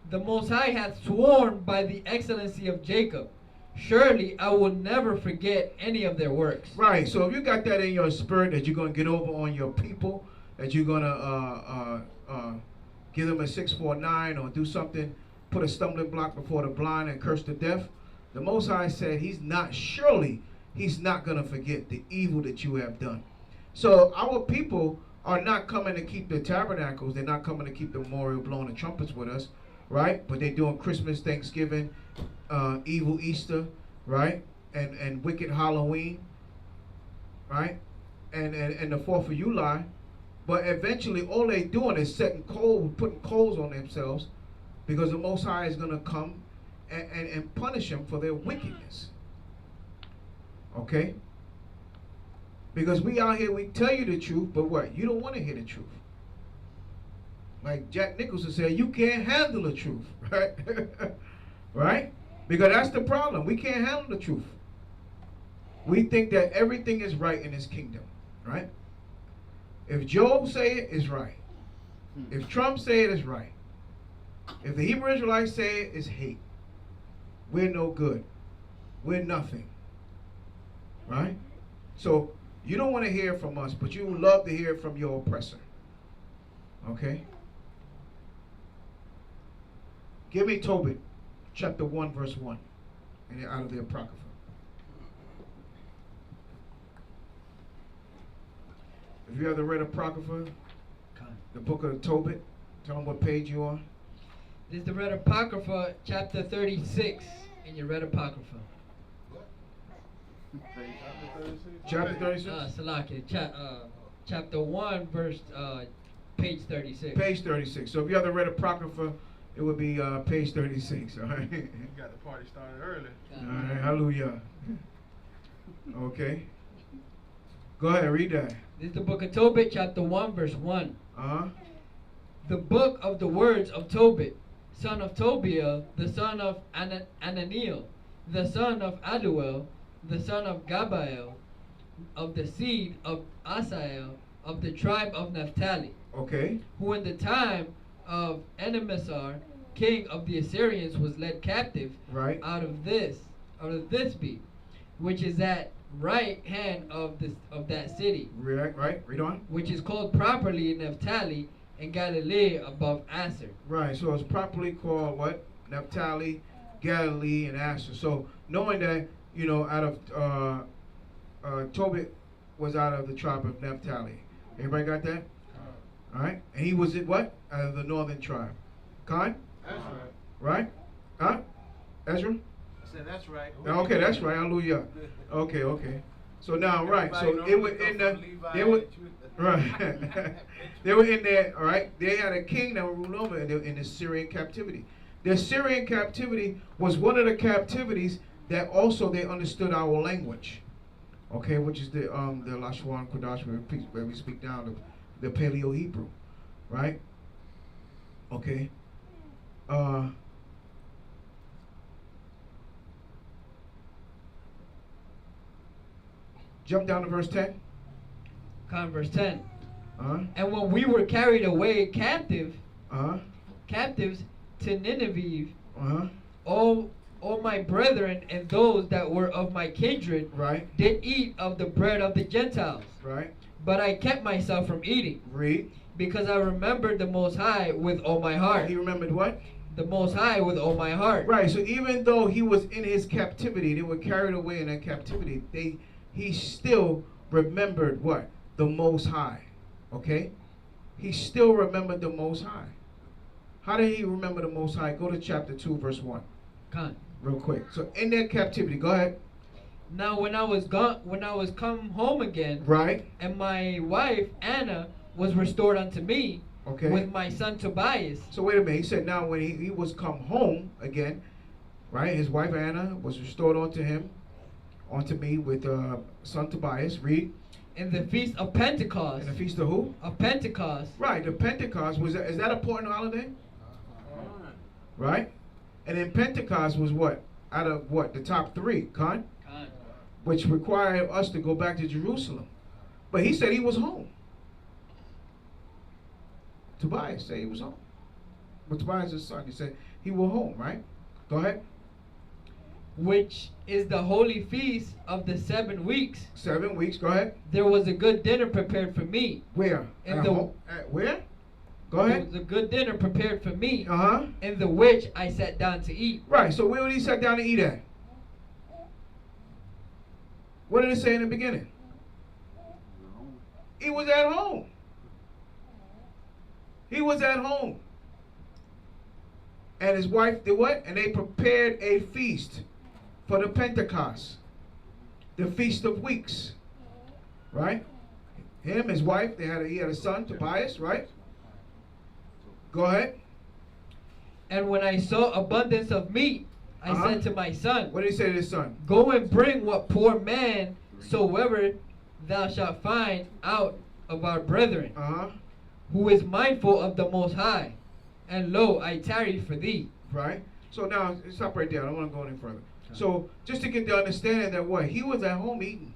The Most High hath sworn by the excellency of Jacob, surely I will never forget any of their works. Right. So if you got that in your spirit that you're going to get over on your people, that you're going to give them a 649 or do something, put a stumbling block before the blind and curse the deaf, the Most High said he's not going to forget the evil that you have done. So our people are not coming to keep the tabernacles. They're not coming to keep the memorial blowing the trumpets with us, right? But they're doing Christmas, Thanksgiving, evil Easter, right? And wicked Halloween, right? And the 4th of July. But eventually all they're doing is putting coals on themselves, because the Most High is going to come and punish them for their wickedness. Okay? Because we out here, we tell you the truth, but what? You don't want to hear the truth. Like Jack Nicholson said, you can't handle the truth, right? Right? Because that's the problem. We can't handle the truth. We think that everything is right in this kingdom, right? If Job say it, it's right. If Trump say it, it's right. If the Hebrew Israelites say it, it's hate. We're no good. We're nothing. Right? So you don't want to hear from us, but you love to hear from your oppressor. Okay? Give me Tobit, chapter 1, verse 1, and out of the Apocrypha. If you ever read Apocrypha, the book of Tobit, tell them what page you on. This is the Red Apocrypha, chapter 36, in your Red Apocrypha. Chapter 36? Salakia, chapter 1, verse, page 36. Page 36. So if you ever read Apocrypha, it would be page 36, all right? You got the party started early. All right, hallelujah. Okay. Go ahead, read that. This is the book of Tobit, chapter 1, verse 1. Uh-huh. The book of the words of Tobit, son of Tobiah, the son of Ananiel, the son of Aduel, the son of Gabael, of the seed of Asael, of the tribe of Naphtali. Okay. Who in the time of Enemisar, king of the Assyrians, was led captive Right. out of this be, which is at right hand of that city, Right. Read on. which is called properly Naphtali and Galilee above Aser. Right. So it's properly called what? Naphtali, Galilee, and Asher. So knowing that, you know, out of Tobit was out of the tribe of Naphtali. Everybody got that? All right. And he was at what? Out of the northern tribe. Khan? That's right. Right? Huh? Ezra? I said that's right. Okay, that's right. Hallelujah. Okay. So now, right. So it was in the, they were, right. They were in there, all right. They had a king that would rule over in the Syrian captivity. The Syrian captivity was one of the captivities that also they understood our language. Okay, which is the Lashwan Kodash, where we speak down the Paleo Hebrew, right? Okay. Jump down to verse 10. Verse 10. And when we were carried away captives to Nineveh, all my brethren and those that were of my kindred did eat of the bread of the Gentiles. But I kept myself from eating. Read. Because I remembered the Most High with all my heart. He remembered what? The Most High with all my heart. Right. So even though he was in his captivity, they were carried away in that captivity. He still remembered what? The Most High. Okay. He still remembered the Most High. How did he remember the Most High? Go to chapter 2, verse 1. Con. Real quick. So in their captivity, go ahead. Now when I was come home again, and my wife Anna was restored unto me, with my son Tobias. So wait a minute. He said now when he was come home again, his wife Anna was restored unto me with son Tobias. Read. In the feast of Pentecost. In the feast of who? Of Pentecost. Right. The Pentecost is that an important holiday? Right. And then Pentecost was what? Out of what? The top 3, which required us to go back to Jerusalem. But he said he was home. Tobias said he was home. But Tobias' his son. He said he was home, right? Go ahead. Which is the holy feast of the 7 weeks. 7 weeks, go ahead. There was a good dinner prepared for me. Where? Where? Go ahead. There was a good dinner prepared for me. In the which I sat down to eat. Right, so where would he sat down to eat at? What did it say in the beginning? He was at home. He was at home. And his wife did what? And they prepared a feast for the Pentecost. The Feast of Weeks. Right? Him, his wife, he had a son, Tobias, right? Go ahead. And when I saw abundance of meat, I said to my son. What did he say to his son? Go and bring what poor man soever thou shalt find out of our brethren, who is mindful of the Most High. And lo, I tarry for thee. Right. So now, stop right there. I don't want to go any further. So, just to get the understanding that what? He was at home eating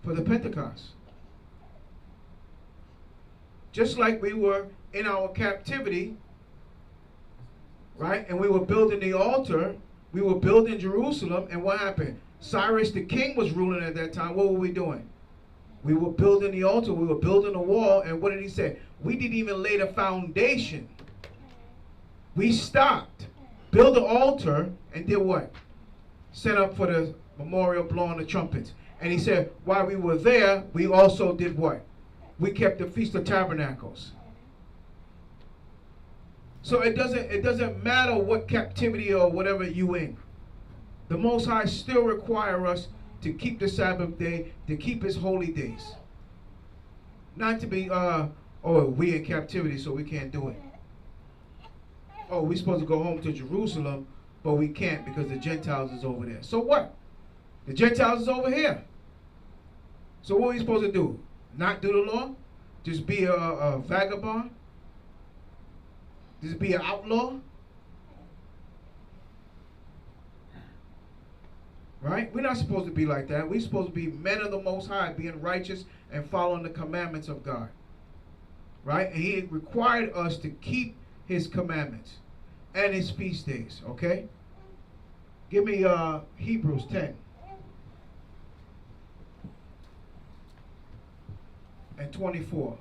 for the Pentecost. Just like we were in our captivity, right? And we were building the altar. We were building Jerusalem. And what happened? Cyrus the king was ruling at that time. What were we doing? We were building the altar. We were building the wall. And what did he say? We didn't even lay the foundation. We stopped, built the altar, and did what? Set up for the memorial blowing the trumpets. And he said, while we were there, we also did what? We kept the Feast of Tabernacles. So it doesn't matter what captivity or whatever you in. The Most High still require us to keep the Sabbath day, to keep his holy days. Not to be, we in captivity so we can't do it. Oh, we're supposed to go home to Jerusalem, but we can't because the Gentiles is over there. So what? The Gentiles is over here. So what are we supposed to do? Not do the law? Just be a vagabond? Just be an outlaw? Right? We're not supposed to be like that. We're supposed to be men of the Most High, being righteous and following the commandments of God. Right? And he required us to keep his commandments and his feast days. Okay? Give me Hebrews 10 and 24.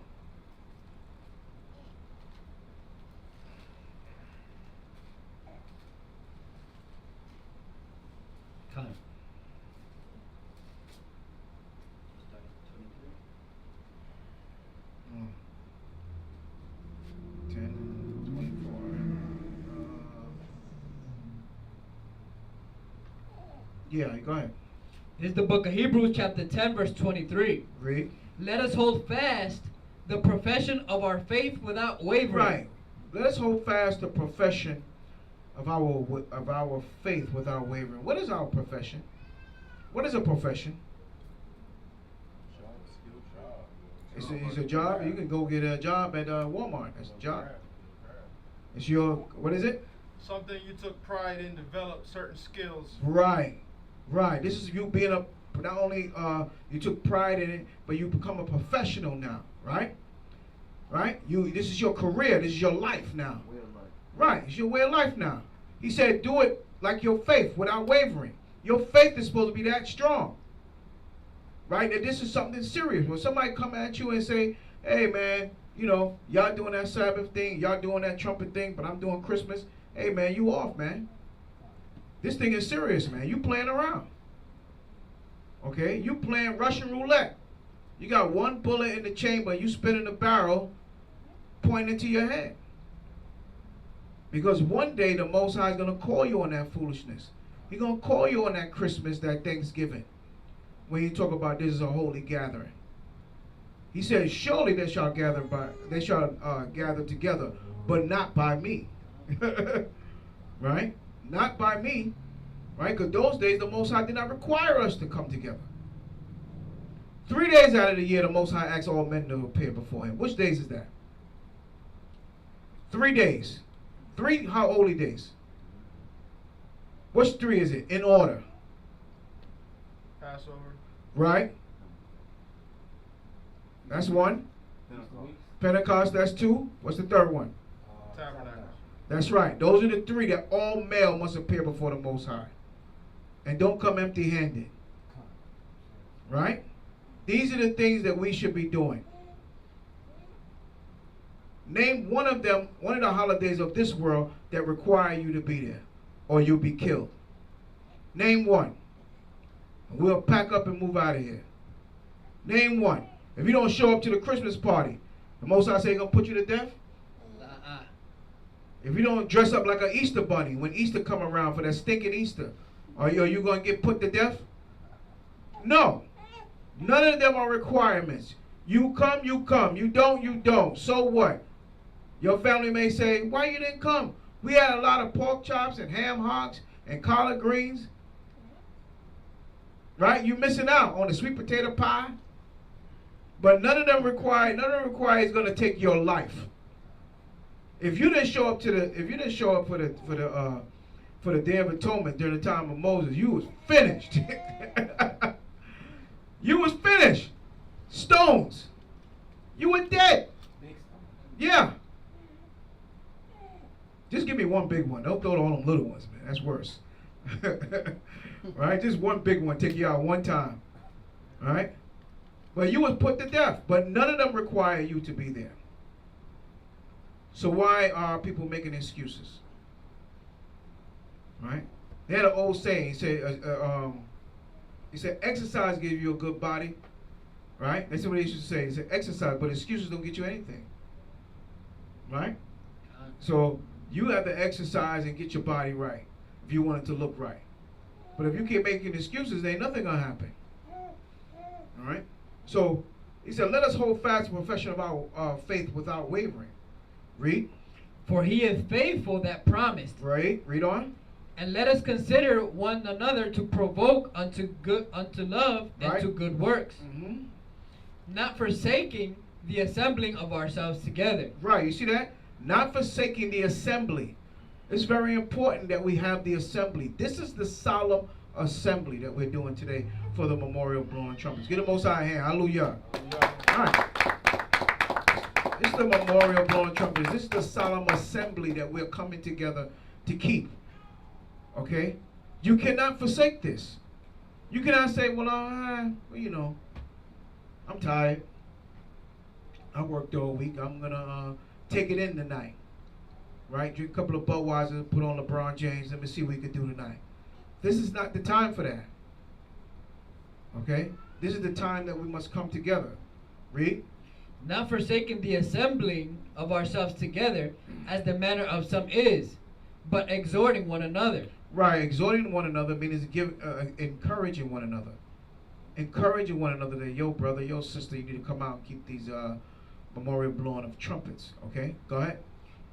Time. 10 and 24. Yeah, go ahead. This is the book of Hebrews chapter 10 verse 23. Read. Let us hold fast the profession of our faith without wavering. Right. Let us hold fast the profession of our faith without wavering. What is our profession? What is a profession? It's a job. You can go get a job at Walmart. That's a job. It's your, what is it? Something you took pride in, develop certain skills. Right. Right. This is you being not only you took pride in it, but you become a professional now, right? Right? This is your career. This is your life now. Way of life. Right. It's your way of life now. He said, do it like your faith, without wavering. Your faith is supposed to be that strong. Right? That this is something serious. When somebody come at you and say, hey, man, you know, y'all doing that Sabbath thing, y'all doing that trumpet thing, but I'm doing Christmas. Hey, man, you off, man. This thing is serious, man. You playing around. Okay? You playing Russian roulette. You got one bullet in the chamber, you spinning the barrel, pointing to your head. Because one day the Most High is going to call you on that foolishness. He's going to call you on that Christmas, that Thanksgiving, when you talk about this is a holy gathering. He says, surely they shall gather together, but not by me. Right? Not by me. Right? Because those days the Most High did not require us to come together. 3 days out of the year the Most High asks all men to appear before him. Which days is that? 3 days. 3 holy days. Which 3 is it? In order. Passover. Right? That's 1. Pentecost, that's 2. What's the 3rd one? Tabernacles. That's right. Those are the 3 that all male must appear before the Most High. And don't come empty-handed. Right? These are the things that we should be doing. Name one of them, one of the holidays of this world that require you to be there, or you'll be killed. Name one. We'll pack up and move out of here. Name one. If you don't show up to the Christmas party, the Most High say he's going to put you to death? If you don't dress up like an Easter bunny when Easter come around for that stinking Easter, are you going to get put to death? No. None of them are requirements. You come, you come. You don't, you don't. So what? Your family may say, why you didn't come? We had a lot of pork chops and ham hocks and collard greens. Right? You're missing out on the sweet potato pie. But none of them require is going to take your life. If you didn't show up for the Day of Atonement during the time of Moses, you was finished. You was finished. Stones. You were dead. Yeah. Just give me one big one. Don't throw all them little ones, man. That's worse. Right? Just one big one. Take you out one time. All right? But you was put to death. But none of them require you to be there. So why are people making excuses? Right? They had an old saying. He said, exercise gives you a good body. Right? That's what they used to say. He said, exercise, but excuses don't get you anything. Right? So you have to exercise and get your body right if you want it to look right. But if you keep making excuses, there ain't nothing going to happen. All right? So he said, let us hold fast the profession of our faith without wavering. Read. For he is faithful that promised. Right. Read on. And let us consider one another to provoke unto love and to good works. Mm-hmm. Not forsaking the assembling of ourselves together. Right. You see that? Not forsaking the assembly. It's very important that we have the assembly. This is the solemn assembly that we're doing today for the memorial blowing trumpets. Get the Most High hand. Hallelujah. All right. This is the memorial blowing trumpets. This is the solemn assembly that we're coming together to keep. Okay? You cannot forsake this. You cannot say, well, you know, I'm tired. I worked all week. I'm going to take it in tonight. Right? Drink a couple of Budweiser, put on LeBron James. Let me see what we can do tonight. This is not the time for that. Okay? This is the time that we must come together. Read. Not forsaking the assembling of ourselves together, as the manner of some is, but exhorting one another. Right, exhorting one another means encouraging one another. Encouraging one another that, yo, brother, yo, sister, you need to come out and keep these memorial blowing of trumpets. Okay, go ahead.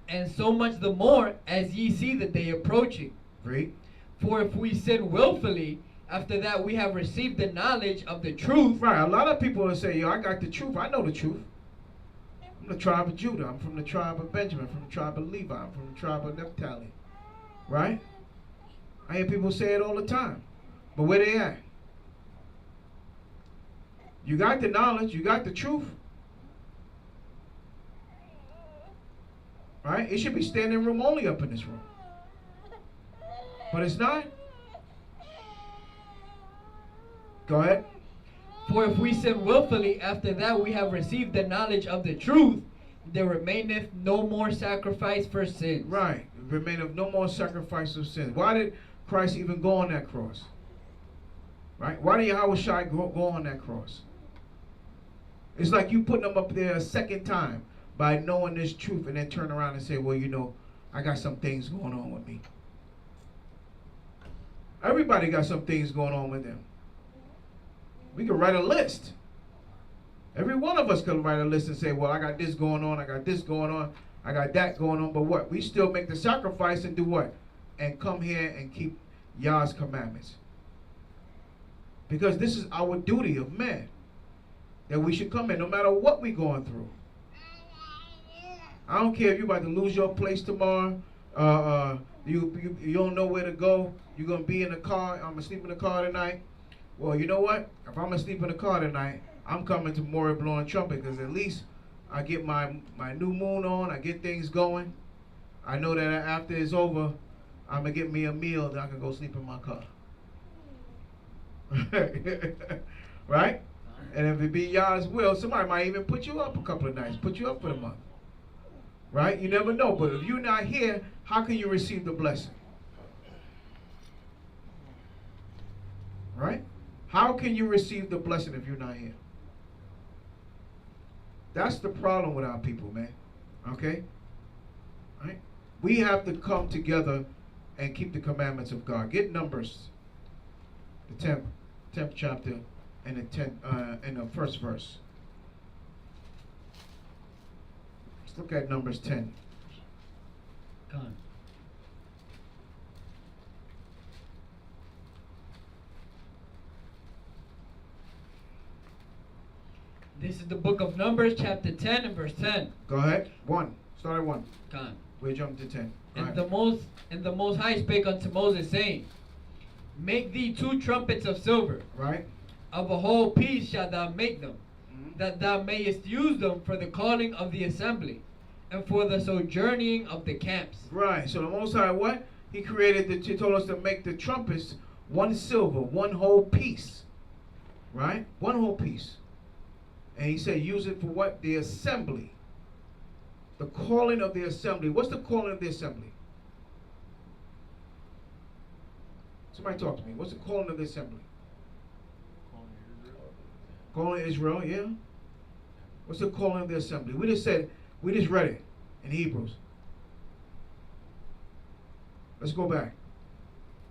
And so much the more as ye see the day approaching. Read. For if we sin willfully, after that we have received the knowledge of the truth. Right, a lot of people will say, yo, I got the truth. I know the truth. I'm the tribe of Judah. I'm from the tribe of Benjamin. From the tribe of Levi. I'm from the tribe of Naphtali. Right? I hear people say it all the time. But where they at? You got the knowledge. You got the truth. Right? It should be standing room only up in this room. But it's not. Go ahead. For if we sin willfully, after that we have received the knowledge of the truth, there remaineth no more sacrifice for sins. Right. Remaineth no more sacrifice of sins. Why did Christ even go on that cross? Right? Why did Yahweh go on that cross? It's like you putting them up there a second time by knowing this truth and then turn around and say, well, you know, I got some things going on with me. Everybody got some things going on with them. We can write a list. Every one of us can write a list and say, well, I got this going on, I got this going on, I got that going on. But what? We still make the sacrifice and do what? And come here and keep Yah's commandments. Because this is our duty of man. That we should come in no matter what we're going through. I don't care if you're about to lose your place tomorrow. You don't know where to go. You're going to be in the car. I'm going to sleep in the car tonight. Well, you know what? If I'm going to sleep in the car tonight, I'm coming to Moriah blowing trumpet, because at least I get my new moon on. I get things going. I know that after it's over, I'm going to get me a meal that I can go sleep in my car. Right? And if it be Yah's will, somebody might even put you up a couple of nights, put you up for the month. Right? You never know. But if you're not here, how can you receive the blessing? Right? How can you receive the blessing if you're not here? That's the problem with our people, man. Okay? Right? We have to come together and keep the commandments of God. Get Numbers, the 10th chapter, and the first verse. Let's look at Numbers 10. Come on. This is the book of Numbers, chapter 10 and verse 10. Go ahead. 1. Start at 1. Come on. We'll jump to 10. And the Most High spake unto Moses, saying, Make thee 2 trumpets of silver. Right. Of a whole piece shalt thou make them, that thou mayest use them for the calling of the assembly, and for the sojourning of the camps. Right. So the Most High, what? He he told us to make the trumpets 1 silver, 1 whole piece. Right? 1 whole piece. And he said use it for what? The assembly. The calling of the assembly. What's the calling of the assembly? Somebody talk to me. What's the calling of the assembly? Calling Israel, yeah. What's the calling of the assembly? We just read it in Hebrews. Let's go back.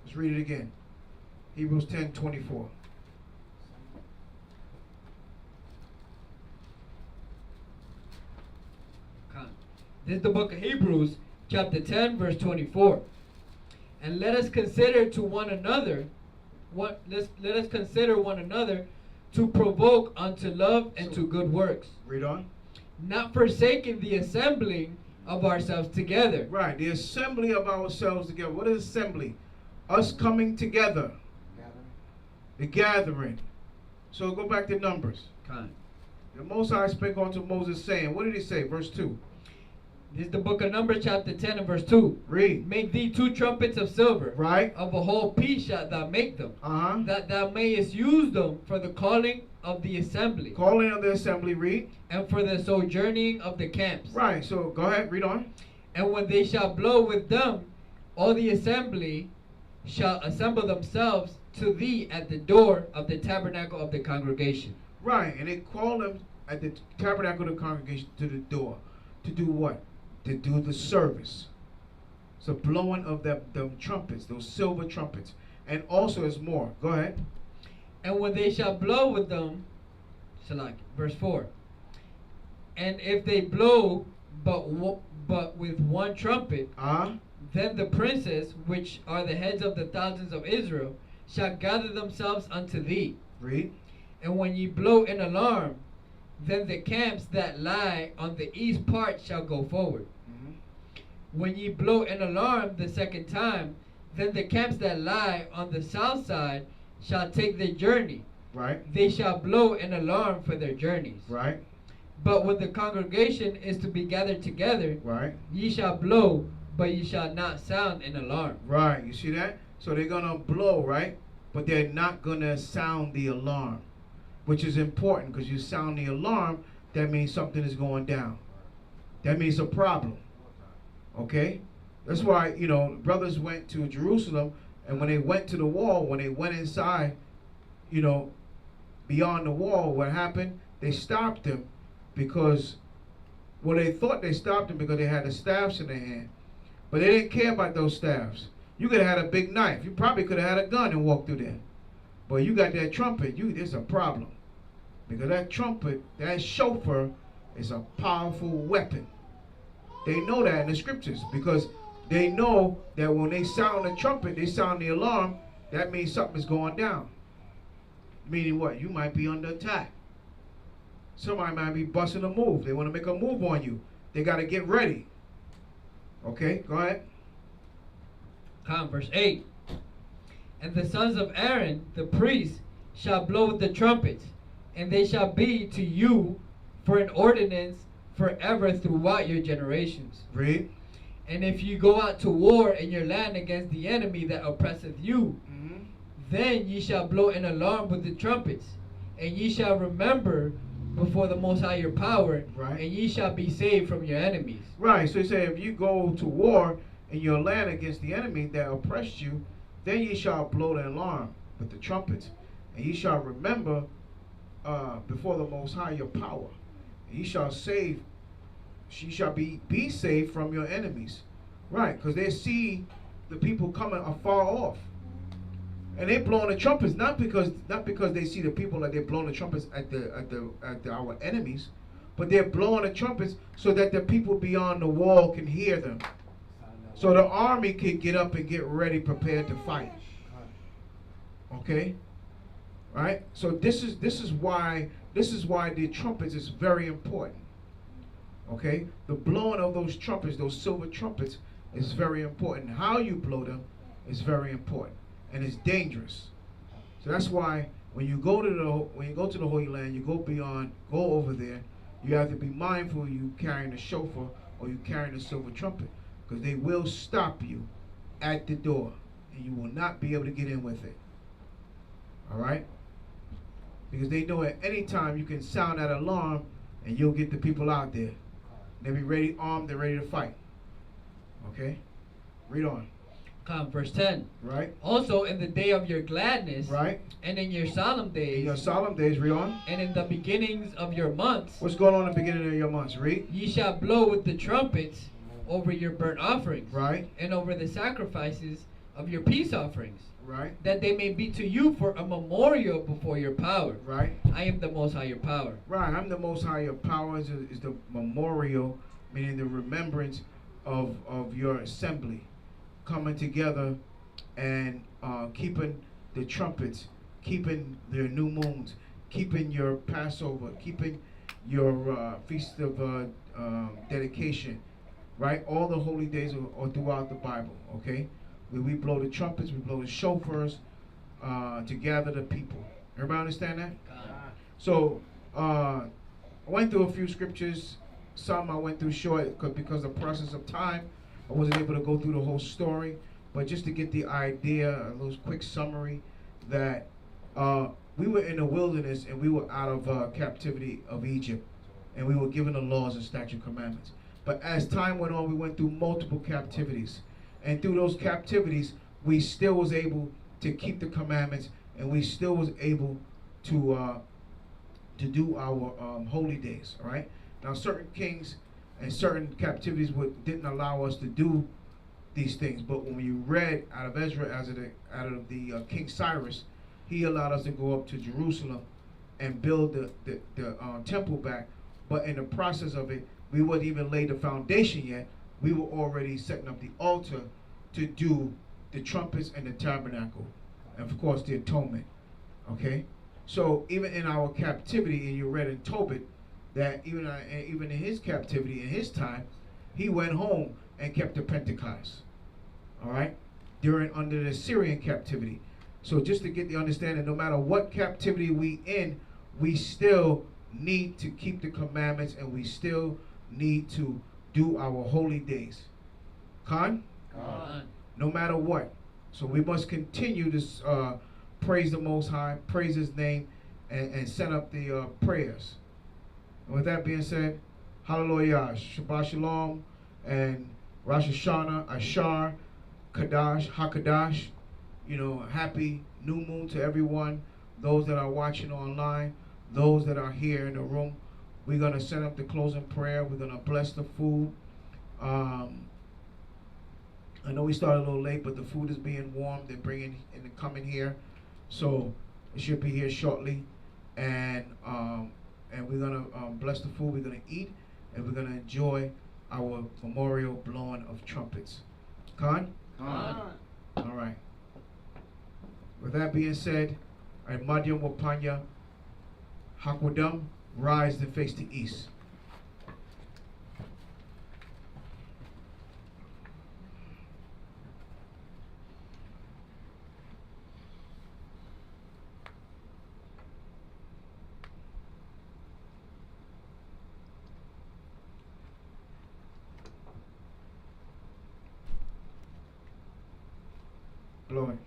Let's read it again. Hebrews 10:24. This is the book of Hebrews, chapter 10, verse 24. And let us consider to one another, let us consider one another to provoke unto love and to good works. Read on. Not forsaking the assembling of ourselves together. Right, the assembly of ourselves together. What is assembly? Us coming together. The gathering. So go back to Numbers. Kind. The Most High spake unto Moses, saying, what did he say? Verse 2. This is the book of Numbers, chapter 10 and verse 2. Read. Make thee 2 trumpets of silver. Right. Of a whole piece shalt thou make them. Uh-huh. That thou mayest use them for the calling of the assembly. Calling of the assembly, read. And for the sojourning of the camps. Right, so go ahead, read on. And when they shall blow with them, all the assembly shall assemble themselves to thee at the door of the tabernacle of the congregation. Right, and they call them at the tabernacle of the congregation to the door. To do what? To do the service. So blowing of the trumpets, those silver trumpets. And also there's more. Go ahead. And when they shall blow with them, verse 4. And if they blow but with 1 trumpet, then the princes, which are the heads of the thousands of Israel, shall gather themselves unto thee. Read. And when ye blow an alarm, then the camps that lie on the east part shall go forward. When ye blow an alarm the second time, then the camps that lie on the south side shall take their journey. Right. They shall blow an alarm for their journeys. Right. But when the congregation is to be gathered together, right? ye shall blow, but ye shall not sound an alarm. Right, you see that? So they're going to blow, right? But they're not going to sound the alarm, which is important, because you sound the alarm, that means something is going down. That means a problem. Okay? That's why, you know, brothers went to Jerusalem, and when they went to the wall, when they went inside, you know, beyond the wall, what happened? They stopped them because, well, they thought they stopped them because they had the staffs in their hand. But they didn't care about those staffs. You could have had a big knife. You probably could have had a gun and walked through there. But you got that trumpet, there's a problem. Because that trumpet, that shofar, is a powerful weapon. They know that in the scriptures, because they know that when they sound the trumpet, they sound the alarm, that means something is going down. Meaning what? You might be under attack. Somebody might be busting a move. They want to make a move on you. They got to get ready. Okay, go ahead. Verse 8. And the sons of Aaron, the priests, shall blow with the trumpets, and they shall be to you for an ordinance forever throughout your generations. Read. And if you go out to war in your land against the enemy that oppresseth you, then ye shall blow an alarm with the trumpets, and ye shall remember before the Most High your power, right, and ye shall be saved from your enemies. Right, so he said, if you go to war in your land against the enemy that oppressed you, then ye shall blow the alarm with the trumpets, and ye shall remember before the Most High your power. And ye shall save, she shall be saved from your enemies. Right, because they see the people coming afar off. And they blowing the trumpets not because they see the people, like they're blowing the trumpets at our enemies, but they're blowing the trumpets so that the people beyond the wall can hear them. So the army can get up and get ready, prepared to fight. Okay? Right? So this is why the trumpets is very important. Okay? The blowing of those trumpets, those silver trumpets, is very important. How you blow them is very important. And it's dangerous. So that's why when you go to the Holy Land, you go over there, you have to be mindful you carrying the shofar or you carrying the silver trumpet, because they will stop you at the door and you will not be able to get in with it. All right? Because they know at any time you can sound that alarm and you'll get the people out there. They'll be ready, armed, they're ready to fight. Okay? Read on. Verse 10. Right. Also in the day of your gladness, right, and in your solemn days, read on, and in the beginnings of your months. What's going on in the beginning of your months? Read. Ye shall blow with the trumpets over your burnt offerings, right, and over the sacrifices of your peace offerings, right, that they may be to you for a memorial before your power. Right. I am the Most High your power. Right. I'm the Most High your power is the memorial, meaning the remembrance of your assembly. Coming together and keeping the trumpets, keeping their new moons, keeping your Passover, keeping your feast of dedication, right? All the holy days are throughout the Bible, okay? When we blow the trumpets, we blow the shofars to gather the people. Everybody understand that? So I went through a few scriptures. Some I went through short because of the process of time. I wasn't able to go through the whole story, but just to get the idea, a little quick summary, that we were in the wilderness and we were out of captivity of Egypt, and we were given the laws and statute commandments. But as time went on, we went through multiple captivities, and through those captivities, we still was able to keep the commandments, and we still was able to do our holy days. All right. Now, certain kings and certain captivities didn't allow us to do these things. But when you read out of Ezra, out of the King Cyrus, he allowed us to go up to Jerusalem and build the temple back. But in the process of it, we wouldn't even lay the foundation yet. We were already setting up the altar to do the trumpets and the tabernacle, and of course the atonement. Okay, so even in our captivity, and you read in Tobit, that even in his captivity, in his time, he went home and kept the Pentecost. All right? Under the Syrian captivity. So just to get the understanding, no matter what captivity we in, we still need to keep the commandments, and we still need to do our holy days. Khan? No matter what. So we must continue to praise the Most High, praise His name, and send up the prayers. And with that being said, hallelujah, Shabbat Shalom, and Rosh Hashanah, Ashar, Kadash, Hakadash. Happy new moon to everyone, those that are watching online, those that are here in the room. We're going to send up the closing prayer. We're going to bless the food. I know we started a little late, but the food is being warmed. They're coming here. So it should be here shortly. And we're going to bless the food. We're going to eat, and we're going to enjoy our memorial blowing of trumpets. Khan? Khan. All right. With that being said, Madyam Wapanya, Hakwadam, rise and face the east. Blowing.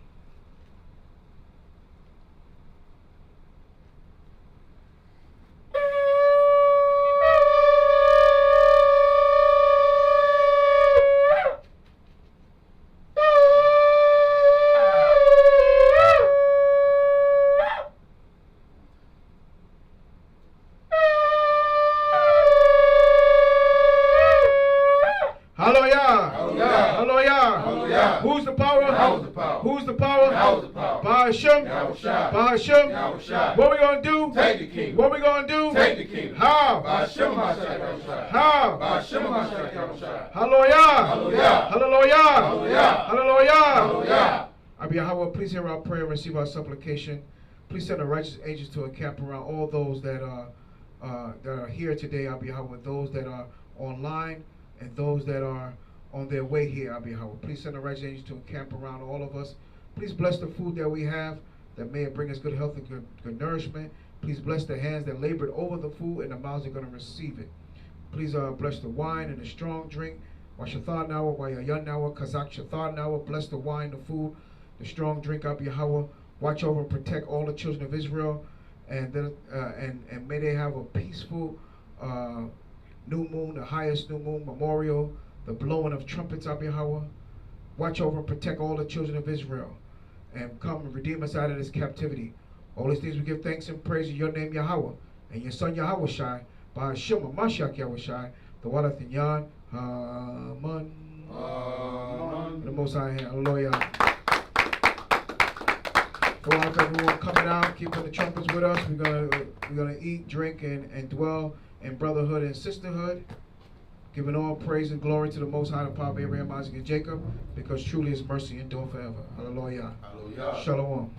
Who's the power? Who's the power? Bahashem. Bahashem. What we gonna do? Take the kingdom. What we gonna do? Take the kingdom. How? Bahashem. How? Bahashem. Hallelujah. Hallelujah. Hallelujah. Hallelujah. Hallelujah. Abi Yahweh, please hear our prayer, receive our supplication. Please send the righteous angels to encamp around all those that are here today, Abi Yahweh, those that are online and those that are on their way here, Abi Yahweh. Please send the righteous angels to encamp around all of us. Please bless the food that we have, that may it bring us good health and good nourishment. Please bless the hands that labored over the food and the mouths that are going to receive it. Please bless the wine and the strong drink. Washathar Nawa, Wayayan Nawa, Kazak Shathar Nawa. Bless the wine, the food, the strong drink, Abi Yahweh. Watch over and protect all the children of Israel, and may they have a peaceful new moon, the highest new moon memorial, the blowing of trumpets, Abi Yahweh. Watch over and protect all the children of Israel, and come and redeem us out of this captivity. All these things we give thanks and praise in your name, Yahweh, and your son Yahweh Shai, by Hashem Mashiach Yahweh Shai, the Wadah Thinyan, Amen. The Most High, hallelujah. Go on, everyone coming out, keeping the trumpets with us. We're gonna eat, drink, and dwell in brotherhood and sisterhood, giving all praise and glory to the Most High, the power of Abraham, Isaac, and Jacob, because truly His mercy endure forever. Hallelujah. Hallelujah. Shalom.